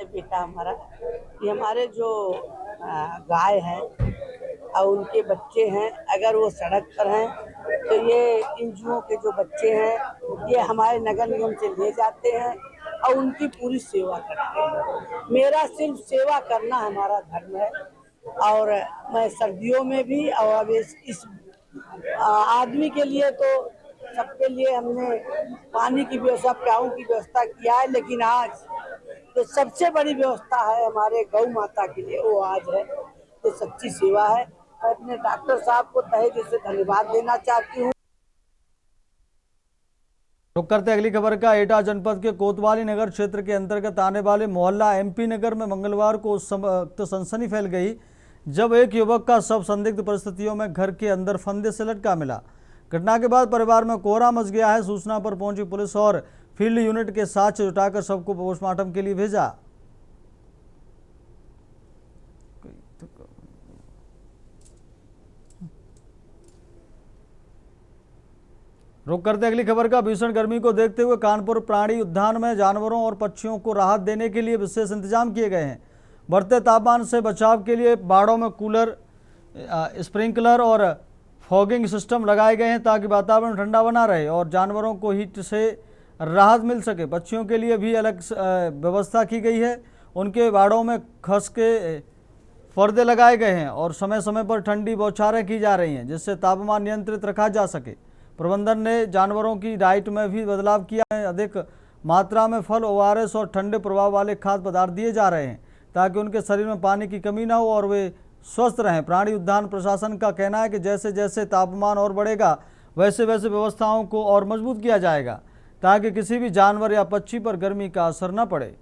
बेटा हमारा ये हमारे जो गाय हैं और उनके बच्चे हैं, अगर वो सड़क पर हैं तो ये इन जुओं के जो बच्चे हैं ये हमारे नगर निगम से ले जाते हैं और उनकी पूरी सेवा करते हैं। मेरा सिर्फ सेवा करना हमारा धर्म है और मैं सर्दियों में भी और अब इस आदमी के लिए तो सबके लिए हमने पानी की व्यवस्था, प्याऊ की व्यवस्था किया है, लेकिन आज तो सबसे बड़ी व्यवस्था है हमारे गौ माता के लिए, वो आज है तो सच्ची सेवा है। मैं अपने डॉक्टर साहब को तहे दिल से धन्यवाद देना चाहती हूँ। रुक करते अगली खबर का एटा जनपद के कोतवाली नगर क्षेत्र के अंतर्गत आने वाले मोहल्ला एमपी नगर में मंगलवार को तो सनसनी फैल गई जब एक युवक का शव संदिग्ध परिस्थितियों में घर के अंदर फंदे से लटका मिला। घटना के बाद परिवार में कोहरा मच गया है। सूचना पर पहुंची पुलिस और फील्ड यूनिट के साक्ष्य जुटाकर शव को पोस्टमार्टम के लिए भेजा। रुक करते अगली खबर का भीषण गर्मी को देखते हुए कानपुर प्राणी उद्यान में जानवरों और पक्षियों को राहत देने के लिए विशेष इंतजाम किए गए हैं। बढ़ते तापमान से बचाव के लिए बाड़ों में कूलर, स्प्रिंकलर और फॉगिंग सिस्टम लगाए गए हैं ताकि वातावरण ठंडा बना रहे और जानवरों को हीट से राहत मिल सके। पक्षियों के लिए भी अलग व्यवस्था की गई है। उनके बाड़ों में खस के पर्दे लगाए गए हैं और समय समय पर ठंडी बौछारें की जा रही हैं जिससे तापमान नियंत्रित रखा जा सके। प्रबंधन ने जानवरों की डाइट में भी बदलाव किया है। अधिक मात्रा में फल, ORS और ठंडे प्रभाव वाले खाद्य पदार्थ दिए जा रहे हैं ताकि उनके शरीर में पानी की कमी ना हो और वे स्वस्थ रहें। प्राणी उद्यान प्रशासन का कहना है कि जैसे जैसे तापमान और बढ़ेगा वैसे वैसे व्यवस्थाओं को और मजबूत किया जाएगा ताकि किसी भी जानवर या पक्षी पर गर्मी का असर न पड़े।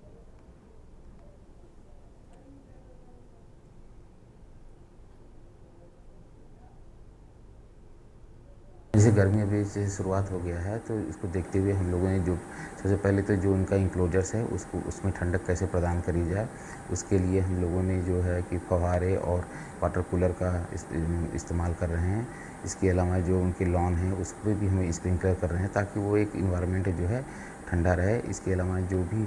जैसे गर्मी अभी से शुरुआत हो गया है तो इसको देखते हुए हम लोगों ने जो सबसे पहले तो जो उनका इंक्लोजर्स है उसको उसमें ठंडक कैसे प्रदान करी जाए उसके लिए हम लोगों ने जो है कि फव्वारे और वाटर कूलर का इस्तेमाल कर रहे हैं। इसके अलावा जो उनके लॉन है उस पर भी हम स्प्रिंकलर कर रहे हैं ताकि वो एक इन्वायरमेंट जो है ठंडा रहे। इसके अलावा जो भी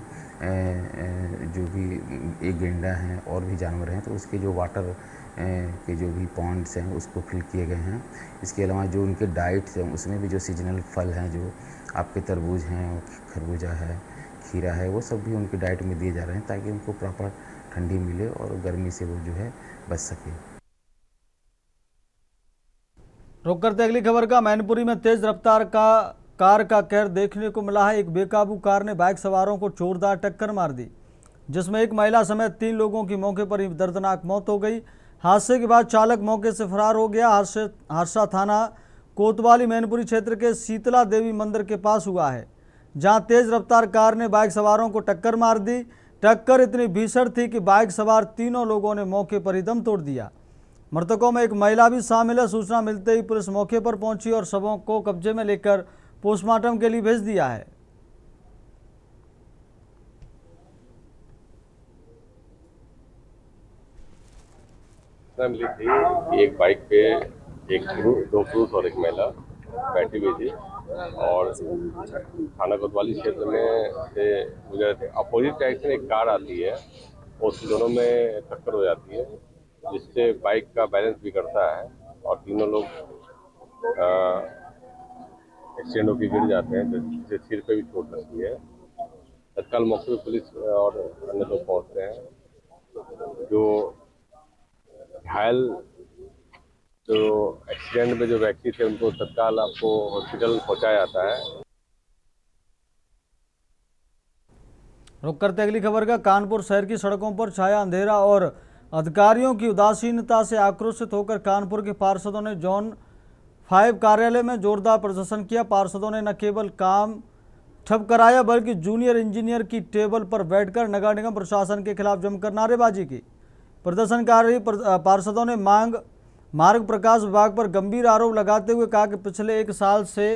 एक गेंडा हैं और भी जानवर हैं तो उसके जो वाटर के जो भी पॉन्ड्स हैं उसको फिल किए गए हैं। इसके अलावा जो उनके डाइट्स हैं उसमें भी जो सीजनल फल हैं, जो आपके तरबूज हैं, खरबूजा है, खीरा है, वो सब भी उनकी डाइट में दिए जा रहे हैं ताकि उनको प्रॉपर ठंडी मिले और गर्मी से वो जो है बच सके। रुक करते अगली खबर का। मैनपुरी में तेज रफ्तार कार का कहर देखने को मिला है। एक बेकाबू कार ने बाइक सवारों को जोरदार टक्कर मार दी जिसमें एक महिला समेत 3 लोगों की मौके पर ही दर्दनाक मौत हो गई। हादसे के बाद चालक मौके से फरार हो गया। हादसा थाना कोतवाली मैनपुरी क्षेत्र के शीतला देवी मंदिर के पास हुआ है जहां तेज रफ्तार कार ने बाइक सवारों को टक्कर मार दी। टक्कर इतनी भीषण थी कि बाइक सवार तीनों लोगों ने मौके पर ही दम तोड़ दिया। मृतकों में एक महिला भी शामिल है। सूचना मिलते ही पुलिस मौके पर पहुंची और शवों को कब्जे में लेकर पोस्टमार्टम के लिए भेज दिया है। मिली थी कि एक बाइक पे दो पुरुष और एक महिला बैठी हुई थी और थाना कोतवाली क्षेत्र में से गुजर थे। अपोजिट डायरेक्शन एक कार आती है, उस दोनों में टक्कर हो जाती है जिससे बाइक का बैलेंस बिगड़ता है और तीनों लोग एक्सीडेंट होकर गिर जाते हैं जिससे सिर पे भी चोट लगती है। तत्काल मौके पर पुलिस और अन्य लोग पहुँचते हैं। जो घायल जो एक्सीडेंट में जो व्यक्ति थे उनको तत्काल आपको हॉस्पिटल पहुंचाया जाता है। रुक करते अगली खबर का। कानपुर शहर की सड़कों पर छाया अंधेरा और अधिकारियों की उदासीनता से आक्रोशित होकर कानपुर के पार्षदों ने जोन 5 कार्यालय में जोरदार प्रदर्शन किया। पार्षदों ने न केवल काम ठप कराया बल्कि जूनियर इंजीनियर की टेबल पर बैठकर नगर निगम प्रशासन के खिलाफ जमकर नारेबाजी की। प्रदर्शनकारी पार्षदों ने मार्ग प्रकाश विभाग पर गंभीर आरोप लगाते हुए कहा कि पिछले 1 साल से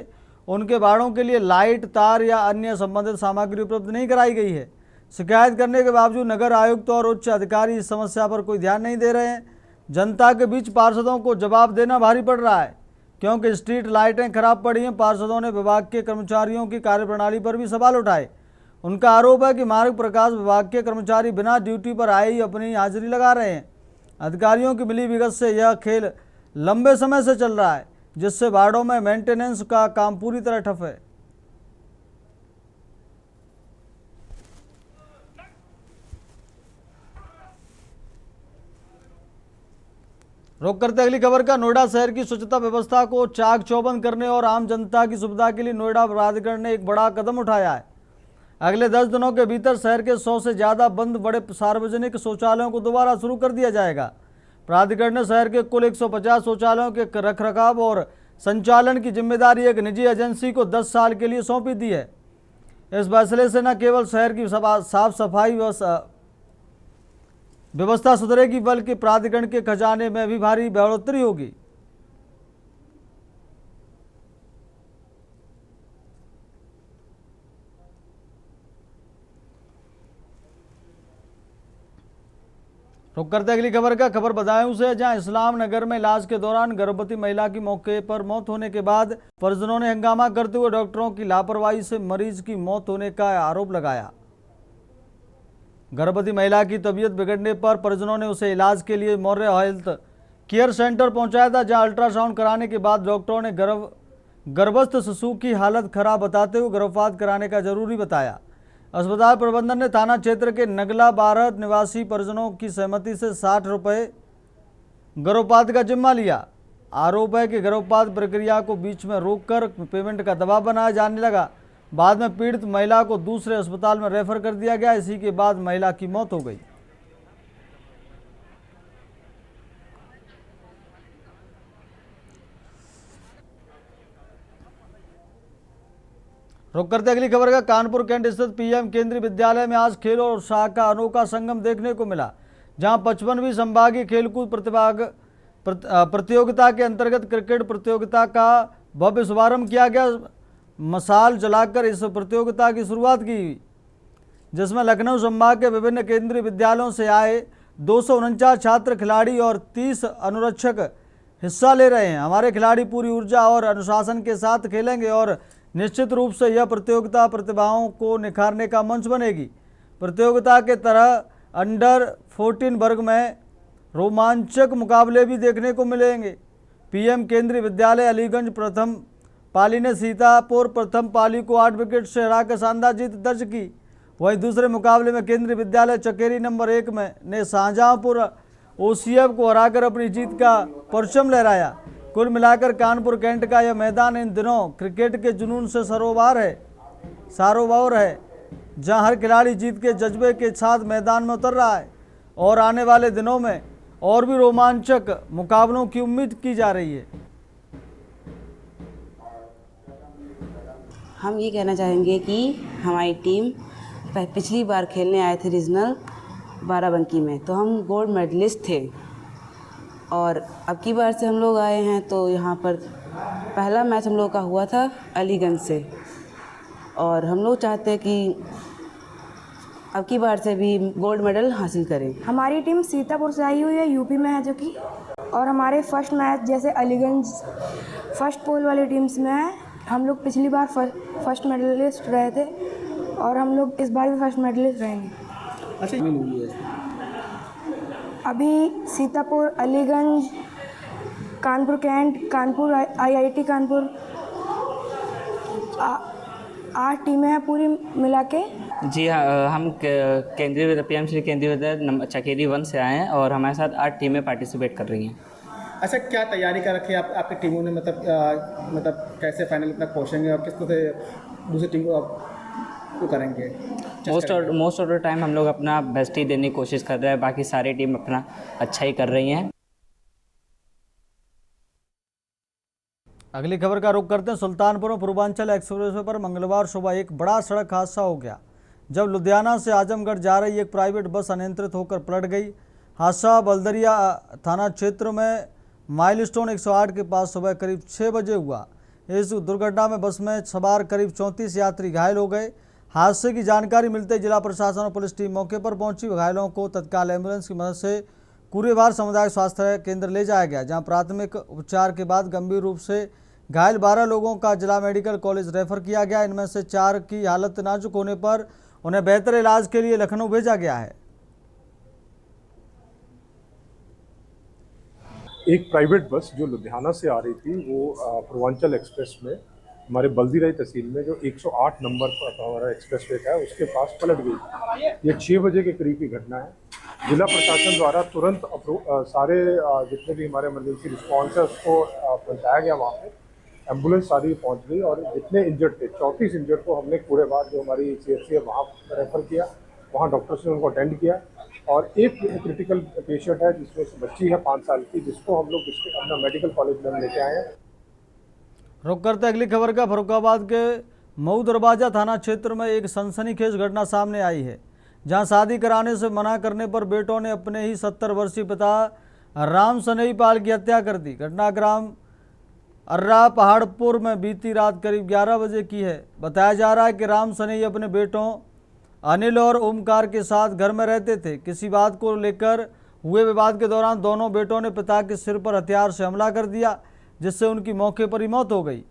उनके वार्डों के लिए लाइट, तार या अन्य संबंधित सामग्री उपलब्ध नहीं कराई गई है। शिकायत करने के बावजूद नगर आयुक्त और उच्च अधिकारी इस समस्या पर कोई ध्यान नहीं दे रहे हैं। जनता के बीच पार्षदों को जवाब देना भारी पड़ रहा है क्योंकि स्ट्रीट लाइटें खराब पड़ी हैं। पार्षदों ने विभाग के कर्मचारियों की कार्यप्रणाली पर भी सवाल उठाए। उनका आरोप है कि मार्ग प्रकाश विभाग के कर्मचारी बिना ड्यूटी पर आए ही अपनी हाजिरी लगा रहे हैं। अधिकारियों की मिलीभगत से यह खेल लंबे समय से चल रहा है जिससे वार्डों में मेंटेनेंस का काम पूरी तरह ठप है। रुक करते अगली खबर का। नोएडा शहर की स्वच्छता व्यवस्था को चाक चौबंद करने और आम जनता की सुविधा के लिए नोएडा प्राधिकरण ने एक बड़ा कदम उठाया है। अगले 10 दिनों के भीतर शहर के 100 से ज़्यादा बंद बड़े सार्वजनिक शौचालयों को दोबारा शुरू कर दिया जाएगा। प्राधिकरण ने शहर के कुल 150 शौचालयों के रखरखाव और संचालन की जिम्मेदारी एक निजी एजेंसी को 10 साल के लिए सौंपी दी है। इस फैसले से न केवल शहर की साफ सफाई व्यवस्था सुधरेगी बल्कि प्राधिकरण के खजाने में भी भारी बढ़ोतरी होगी। रुक करते अगली खबर का। खबर बदायूं से, जहां इस्लाम नगर में इलाज के दौरान गर्भवती महिला की मौके पर मौत होने के बाद परिजनों ने हंगामा करते हुए डॉक्टरों की लापरवाही से मरीज की मौत होने का आरोप लगाया। गर्भवती महिला की तबीयत बिगड़ने पर परिजनों ने उसे इलाज के लिए मौर्य हेल्थ केयर सेंटर पहुंचाया था, जहां अल्ट्रासाउंड कराने के बाद डॉक्टरों ने गर्भस्थ शिशु की हालत खराब बताते हुए गर्भपात कराने का जरूरी बताया। अस्पताल प्रबंधन ने थाना क्षेत्र के नगला 12 निवासी परिजनों की सहमति से 60 रुपये गर्भपात का जिम्मा लिया। आरोप है कि गर्भपात प्रक्रिया को बीच में रोककर पेमेंट का दबाव बनाया जाने लगा। बाद में पीड़ित महिला को दूसरे अस्पताल में रेफर कर दिया गया। इसी के बाद महिला की मौत हो गई। रुक करते अगली खबर का। कानपुर कैंट स्थित पीएम केंद्रीय विद्यालय में आज खेल और उत्साह का अनोखा संगम देखने को मिला, जहां 55वीं संभागीय खेलकूद प्रतियोगिता के अंतर्गत क्रिकेट प्रतियोगिता का भव्य शुभारंभ किया गया। मशाल जलाकर इस प्रतियोगिता की शुरुआत की, जिसमें लखनऊ संभाग के विभिन्न केंद्रीय विद्यालयों से आए 249 छात्र, खिलाड़ी और 30 अनुरक्षक हिस्सा ले रहे हैं। हमारे खिलाड़ी पूरी ऊर्जा और अनुशासन के साथ खेलेंगे और निश्चित रूप से यह प्रतियोगिता प्रतिभाओं को निखारने का मंच बनेगी। प्रतियोगिता के तरह अंडर 14 वर्ग में रोमांचक मुकाबले भी देखने को मिलेंगे। पीएम केंद्रीय विद्यालय अलीगंज प्रथम पाली ने सीतापुर प्रथम पाली को 8 विकेट से हराकर शानदार जीत दर्ज की। वहीं दूसरे मुकाबले में केंद्रीय विद्यालय चकेरी नंबर 1 में ने शाहजहांपुर ओसीएफ को हराकर अपनी जीत का परचम लहराया। कुल मिलाकर कानपुर कैंट का यह मैदान इन दिनों क्रिकेट के जुनून से सरोबार है, जहां हर खिलाड़ी जीत के जज्बे के साथ मैदान में उतर रहा है और आने वाले दिनों में और भी रोमांचक मुकाबलों की उम्मीद की जा रही है। हम ये कहना चाहेंगे कि हमारी टीम पिछली बार खेलने आए थे रीजनल बाराबंकी में, तो हम गोल्ड मेडलिस्ट थे और अब की बार से हम लोग आए हैं तो यहाँ पर पहला मैच हम लोग का हुआ था अलीगंज से और हम लोग चाहते हैं कि अब की बार से भी गोल्ड मेडल हासिल करें। हमारी टीम सीतापुर से आई हुई है, यूपी में है जो कि, और हमारे फर्स्ट मैच जैसे अलीगंज फर्स्ट पोल वाली टीम्स में है। हम लोग पिछली बार फर्स्ट मेडलिस्ट रहे थे और हम लोग इस बार भी फर्स्ट मेडलिस्ट रहेंगे। अच्छा, अभी सीतापुर, अलीगंज, कानपुर कैंट, कानपुर आईआईटी कानपुर 8 टीमें हैं पूरी मिला के। जी हाँ, हम केंद्रीय पीएम श्री केंद्रीय विद्यालय चकेरी 1 से आए हैं और हमारे साथ 8 टीमें पार्टिसिपेट कर रही हैं। अच्छा, क्या तैयारी कर रखी है आपकी टीमों ने? मतलब कैसे फाइनल इतना पहुँचेंगे और किस तरह से दूसरी टीम को करेंगे? मोस्ट ऑफ द टाइम हम लोग अपना बेस्ट ही देने की कोशिश कर रहे हैं, बाकी सारी टीम अपना अच्छा ही कर रही हैं। अगली खबर का रुख करते हैं। सुल्तानपुर में पूर्वांचल एक्सप्रेसवे पर मंगलवार सुबह एक बड़ा सड़क हादसा हो गया, जब लुधियाना से आजमगढ़ जा रही एक प्राइवेट बस अनियंत्रित होकर पलट गई। हादसा बलदरिया थाना क्षेत्र में माइलस्टोन 108 के पास सुबह करीब 6 बजे हुआ। इस दुर्घटना में बस में सवार करीब 34 यात्री घायल हो गए। हादसे की जानकारी मिलते ही जिला प्रशासन और पुलिस टीम मौके पर पहुंची। घायलों को तत्काल एम्बुलेंस की मदद से कुरेभार सामुदायिक स्वास्थ्य केंद्र ले जाया गया, जहां प्राथमिक उपचार के बाद गंभीर रूप से घायल 12 लोगों का जिला मेडिकल कॉलेज रेफर किया गया। इनमें से 4 की हालत नाजुक होने पर उन्हें बेहतर इलाज के लिए लखनऊ भेजा गया है। एक प्राइवेट बस जो लुधियाना से आ रही थी, वो पूर्वांचल एक्सप्रेस में हमारे बल्दीराई तहसील में जो 108 नंबर पर हमारा एक्सप्रेस वे का है उसके पास पलट गई। ये 6 बजे के करीब की घटना है। जिला प्रशासन द्वारा तुरंत सारे जितने भी हमारे इमरजेंसी रिस्पॉन्स है उसको पहुँचाया गया। वहाँ पे एम्बुलेंस सारी पहुँच गई और जितने इंजर्ड थे 34 इंजर्ड को हमने कूड़ेबार जो हमारी CHC है वहाँ रेफ़र किया। वहाँ डॉक्टर्स ने उनको अटेंड किया और एक क्रिटिकल पेशेंट है जिसमें बच्ची है 5 साल की, जिसको हम लोग अपना मेडिकल कॉलेज में लेके आए हैं। रुक करते अगली खबर का। फर्रुखाबाद के मऊ दरवाजा थाना क्षेत्र में एक सनसनीखेज घटना सामने आई है, जहां शादी कराने से मना करने पर बेटों ने अपने ही 70 वर्षीय पिता राम सनई पाल की हत्या कर दी। घटना ग्राम अर्रा पहाड़पुर में बीती रात करीब 11 बजे की है। बताया जा रहा है कि राम सनई अपने बेटों अनिल और ओमकार के साथ घर में रहते थे। किसी बात को लेकर हुए विवाद के दौरान दोनों बेटों ने पिता के सिर पर हथियार से हमला कर दिया, जिससे उनकी मौके पर ही मौत हो गई।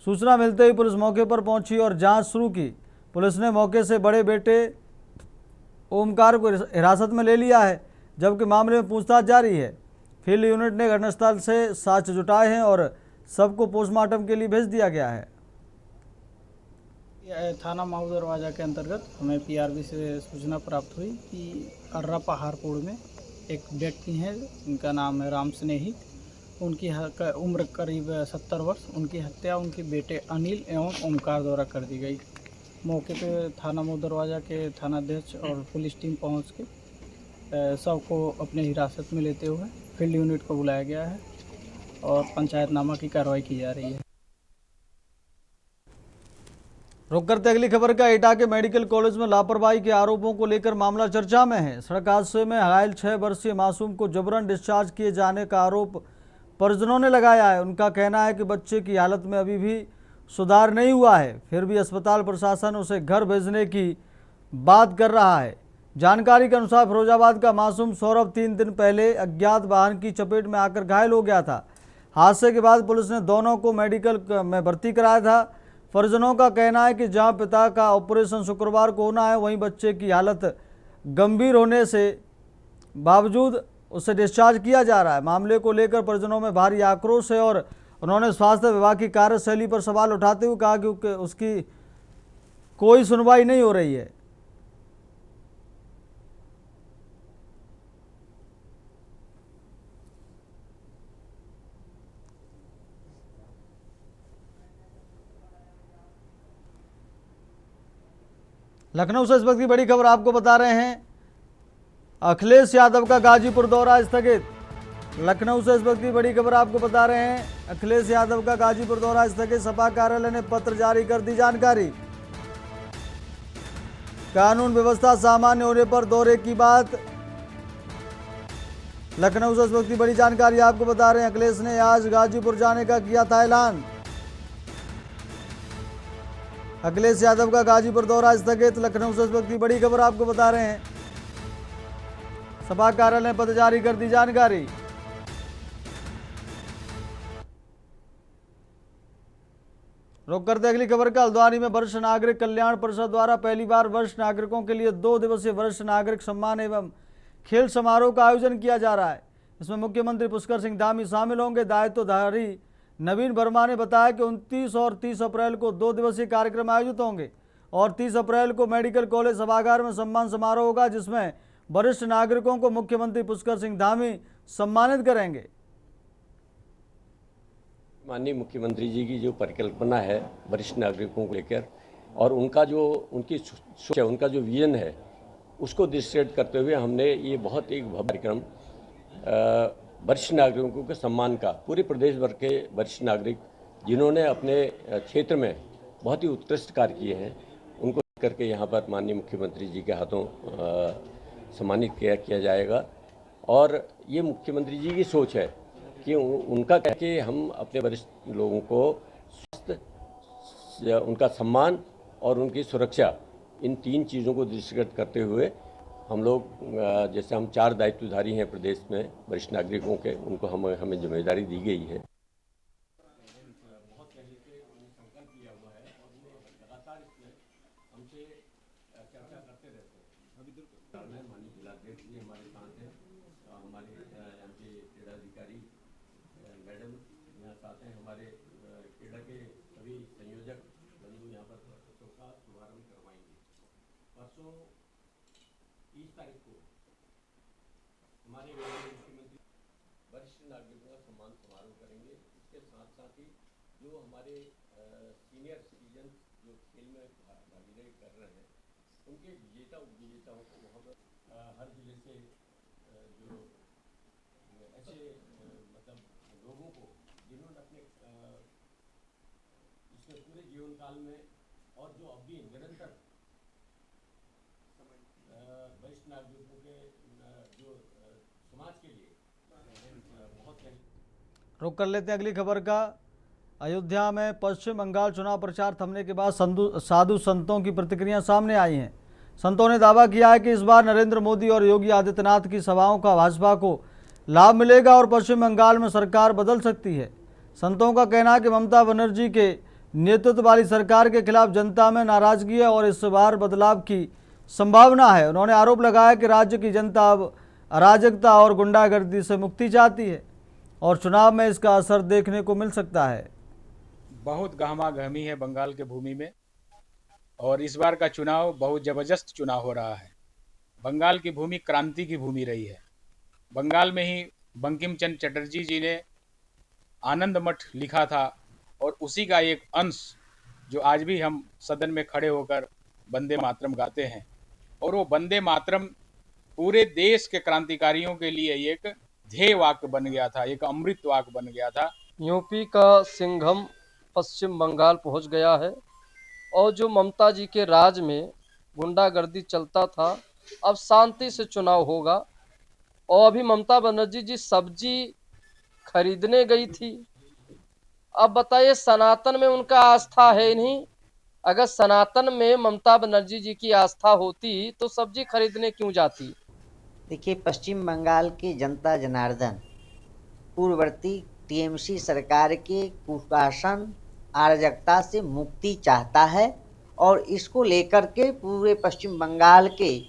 सूचना मिलते ही पुलिस मौके पर पहुंची और जांच शुरू की। पुलिस ने मौके से बड़े बेटे ओमकार को हिरासत में ले लिया है, जबकि मामले में पूछताछ जारी है। फील्ड यूनिट ने घटनास्थल से साक्ष्य जुटाए हैं और सबको पोस्टमार्टम के लिए भेज दिया गया है। थाना माऊ दरवाजा के अंतर्गत हमें पीआरबी से सूचना प्राप्त हुई कि अर्रा पहाड़पुर में एक व्यक्ति हैं, उनका नाम है राम स्नेही। उनकी उम्र करीब 70 वर्ष। उनकी हत्या उनके बेटे अनिल एवं ओमकार द्वारा कर दी गई। मौके पे थाना माऊ दरवाजा के थानाध्यक्ष और पुलिस टीम पहुंच के शव को अपने हिरासत में लेते हुए फील्ड यूनिट को बुलाया गया है और पंचायतनामा की कार्रवाई की जा रही है। रुक करते अगली खबर का। एटा के मेडिकल कॉलेज में लापरवाही के आरोपों को लेकर मामला चर्चा में है। सड़क हादसे में घायल 6 वर्षीय मासूम को जबरन डिस्चार्ज किए जाने का आरोप परिजनों ने लगाया है। उनका कहना है कि बच्चे की हालत में अभी भी सुधार नहीं हुआ है, फिर भी अस्पताल प्रशासन उसे घर भेजने की बात कर रहा है। जानकारी के अनुसार फिरोजाबाद का मासूम सौरभ 3 दिन पहले अज्ञात वाहन की चपेट में आकर घायल हो गया था। हादसे के बाद पुलिस ने दोनों को मेडिकल में भर्ती कराया था। परिजनों का कहना है कि जहां पिता का ऑपरेशन शुक्रवार को होना है, वहीं बच्चे की हालत गंभीर होने से बावजूद उसे डिस्चार्ज किया जा रहा है। मामले को लेकर परिजनों में भारी आक्रोश है और उन्होंने स्वास्थ्य विभाग की कार्यशैली पर सवाल उठाते हुए कहा कि उसकी कोई सुनवाई नहीं हो रही है। लखनऊ से इस वक्त की बड़ी खबर आपको बता रहे हैं। अखिलेश यादव का गाजीपुर दौरा स्थगित। लखनऊ से इस वक्त की बड़ी खबर आपको बता रहे हैं। अखिलेश यादव का गाजीपुर दौरा स्थगित। सपा कार्यालय ने पत्र जारी कर दी जानकारी। कानून व्यवस्था सामान्य होने पर दौरे की बात। लखनऊ से इस वक्त की बड़ी जानकारी आपको बता रहे हैं। अखिलेश ने आज गाजीपुर जाने का किया था ऐलान। अखिलेश यादव का गाजीपुर दौरा स्थगित। लखनऊ से इस वक्त की बड़ी खबर आपको बता रहे हैं। सपा कार्यालय ने पत्र जारी कर दी जानकारी। रुक करते अगली खबर का। हल्द्वानी में वरिष्ठ नागरिक कल्याण परिषद द्वारा पहली बार वरिष्ठ नागरिकों के लिए 2 दिवसीय वरिष्ठ नागरिक सम्मान एवं खेल समारोह का आयोजन किया जा रहा है। इसमें मुख्यमंत्री पुष्कर सिंह धामी शामिल होंगे। दायित्वधारी नवीन वर्मा ने बताया कि 29 और 30 अप्रैल को 2 दिवसीय कार्यक्रम आयोजित होंगे और 30 अप्रैल को मेडिकल कॉलेज सभागार में सम्मान समारोह होगा, जिसमें वरिष्ठ नागरिकों को मुख्यमंत्री पुष्कर सिंह धामी सम्मानित करेंगे। माननीय मुख्यमंत्री जी की जो परिकल्पना है वरिष्ठ नागरिकों को लेकर और उनका जो उनकी सोच है, उनका जो विजन है, उसको दृष्टिगत करते हुए हमने ये बहुत एक भव्य कार्यक्रम वरिष्ठ नागरिकों के सम्मान का पूरे प्रदेश भर के वरिष्ठ नागरिक जिन्होंने अपने क्षेत्र में बहुत ही उत्कृष्ट कार्य किए हैं, उनको करके यहाँ पर माननीय मुख्यमंत्री जी के हाथों सम्मानित किया जाएगा। और ये मुख्यमंत्री जी की सोच है कि उनका कह के हम अपने वरिष्ठ लोगों को स्वास्थ्य, उनका सम्मान और उनकी सुरक्षा, इन 3 चीज़ों को दृष्टिगत करते हुए हम लोग, जैसे हम 4 दायित्वधारी हैं प्रदेश में वरिष्ठ नागरिकों के, उनको हमें जिम्मेदारी दी गई है। वरिष्ठ नागरिकों का सम्मान समारोह करेंगे। इसके साथ साथ ही जो हमारे सीनियर सिटीजन जो खेल में भागीदारी कर रहे हैं, उनके विजेताओं को वहाँ पर हर जिले से जो ऐसे मतलब लोगों को जिन्होंने अपने इसके पूरे जीवन काल में और जो अब भी निरंतर वरिष्ठ नागरिकों के जो समाज के लिए रुक कर लेते हैं अगली खबर का। अयोध्या में पश्चिम बंगाल चुनाव प्रचार थमने के बाद साधु संतों की प्रतिक्रिया सामने आई हैं। संतों ने दावा किया है कि इस बार नरेंद्र मोदी और योगी आदित्यनाथ की सभाओं का भाजपा को लाभ मिलेगा और पश्चिम बंगाल में सरकार बदल सकती है। संतों का कहना है कि ममता बनर्जी के नेतृत्व वाली सरकार के खिलाफ जनता में नाराजगी है और इस बार बदलाव की संभावना है। उन्होंने आरोप लगाया कि राज्य की जनता अब अराजकता और गुंडागर्दी से मुक्ति चाहती है और चुनाव में इसका असर देखने को मिल सकता है। बहुत गहमा-गहमी है बंगाल के भूमि में और इस बार का चुनाव बहुत जबरदस्त चुनाव हो रहा है। बंगाल की भूमि क्रांति की भूमि रही है। बंगाल में ही बंकिम चंद्र चटर्जी जी ने आनंद मठ लिखा था और उसी का एक अंश जो आज भी हम सदन में खड़े होकर वंदे मातरम गाते हैं, और वो वंदे मातरम पूरे देश के क्रांतिकारियों के लिए एक ध्येय वाक्य बन गया था, एक अमृत वाक्य बन गया था। यूपी का सिंघम पश्चिम बंगाल पहुंच गया है और जो ममता जी के राज में गुंडागर्दी चलता था, अब शांति से चुनाव होगा। और अभी ममता बनर्जी जी सब्जी खरीदने गई थी। अब बताइए, सनातन में उनका आस्था है नहीं। अगर सनातन में ममता बनर्जी जी की आस्था होती तो सब्जी खरीदने क्यों जाती। देखिए, पश्चिम बंगाल की जनता जनार्दन पूर्ववर्ती टीएमसी सरकार के कुशासन अराजकता से मुक्ति चाहता है और इसको लेकर के पूरे पश्चिम बंगाल के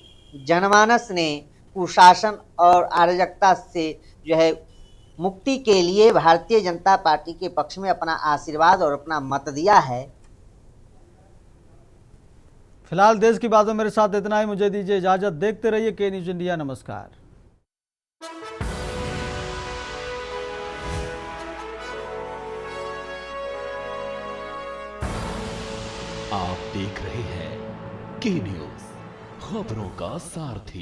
जनमानस ने कुशासन और अराजकता से जो है मुक्ति के लिए भारतीय जनता पार्टी के पक्ष में अपना आशीर्वाद और अपना मत दिया है। फिलहाल देश की बातों मेरे साथ इतना ही। मुझे दीजिए इजाजत। देखते रहिए के न्यूज इंडिया। नमस्कार। आप देख रहे हैं के न्यूज, खबरों का सारथी।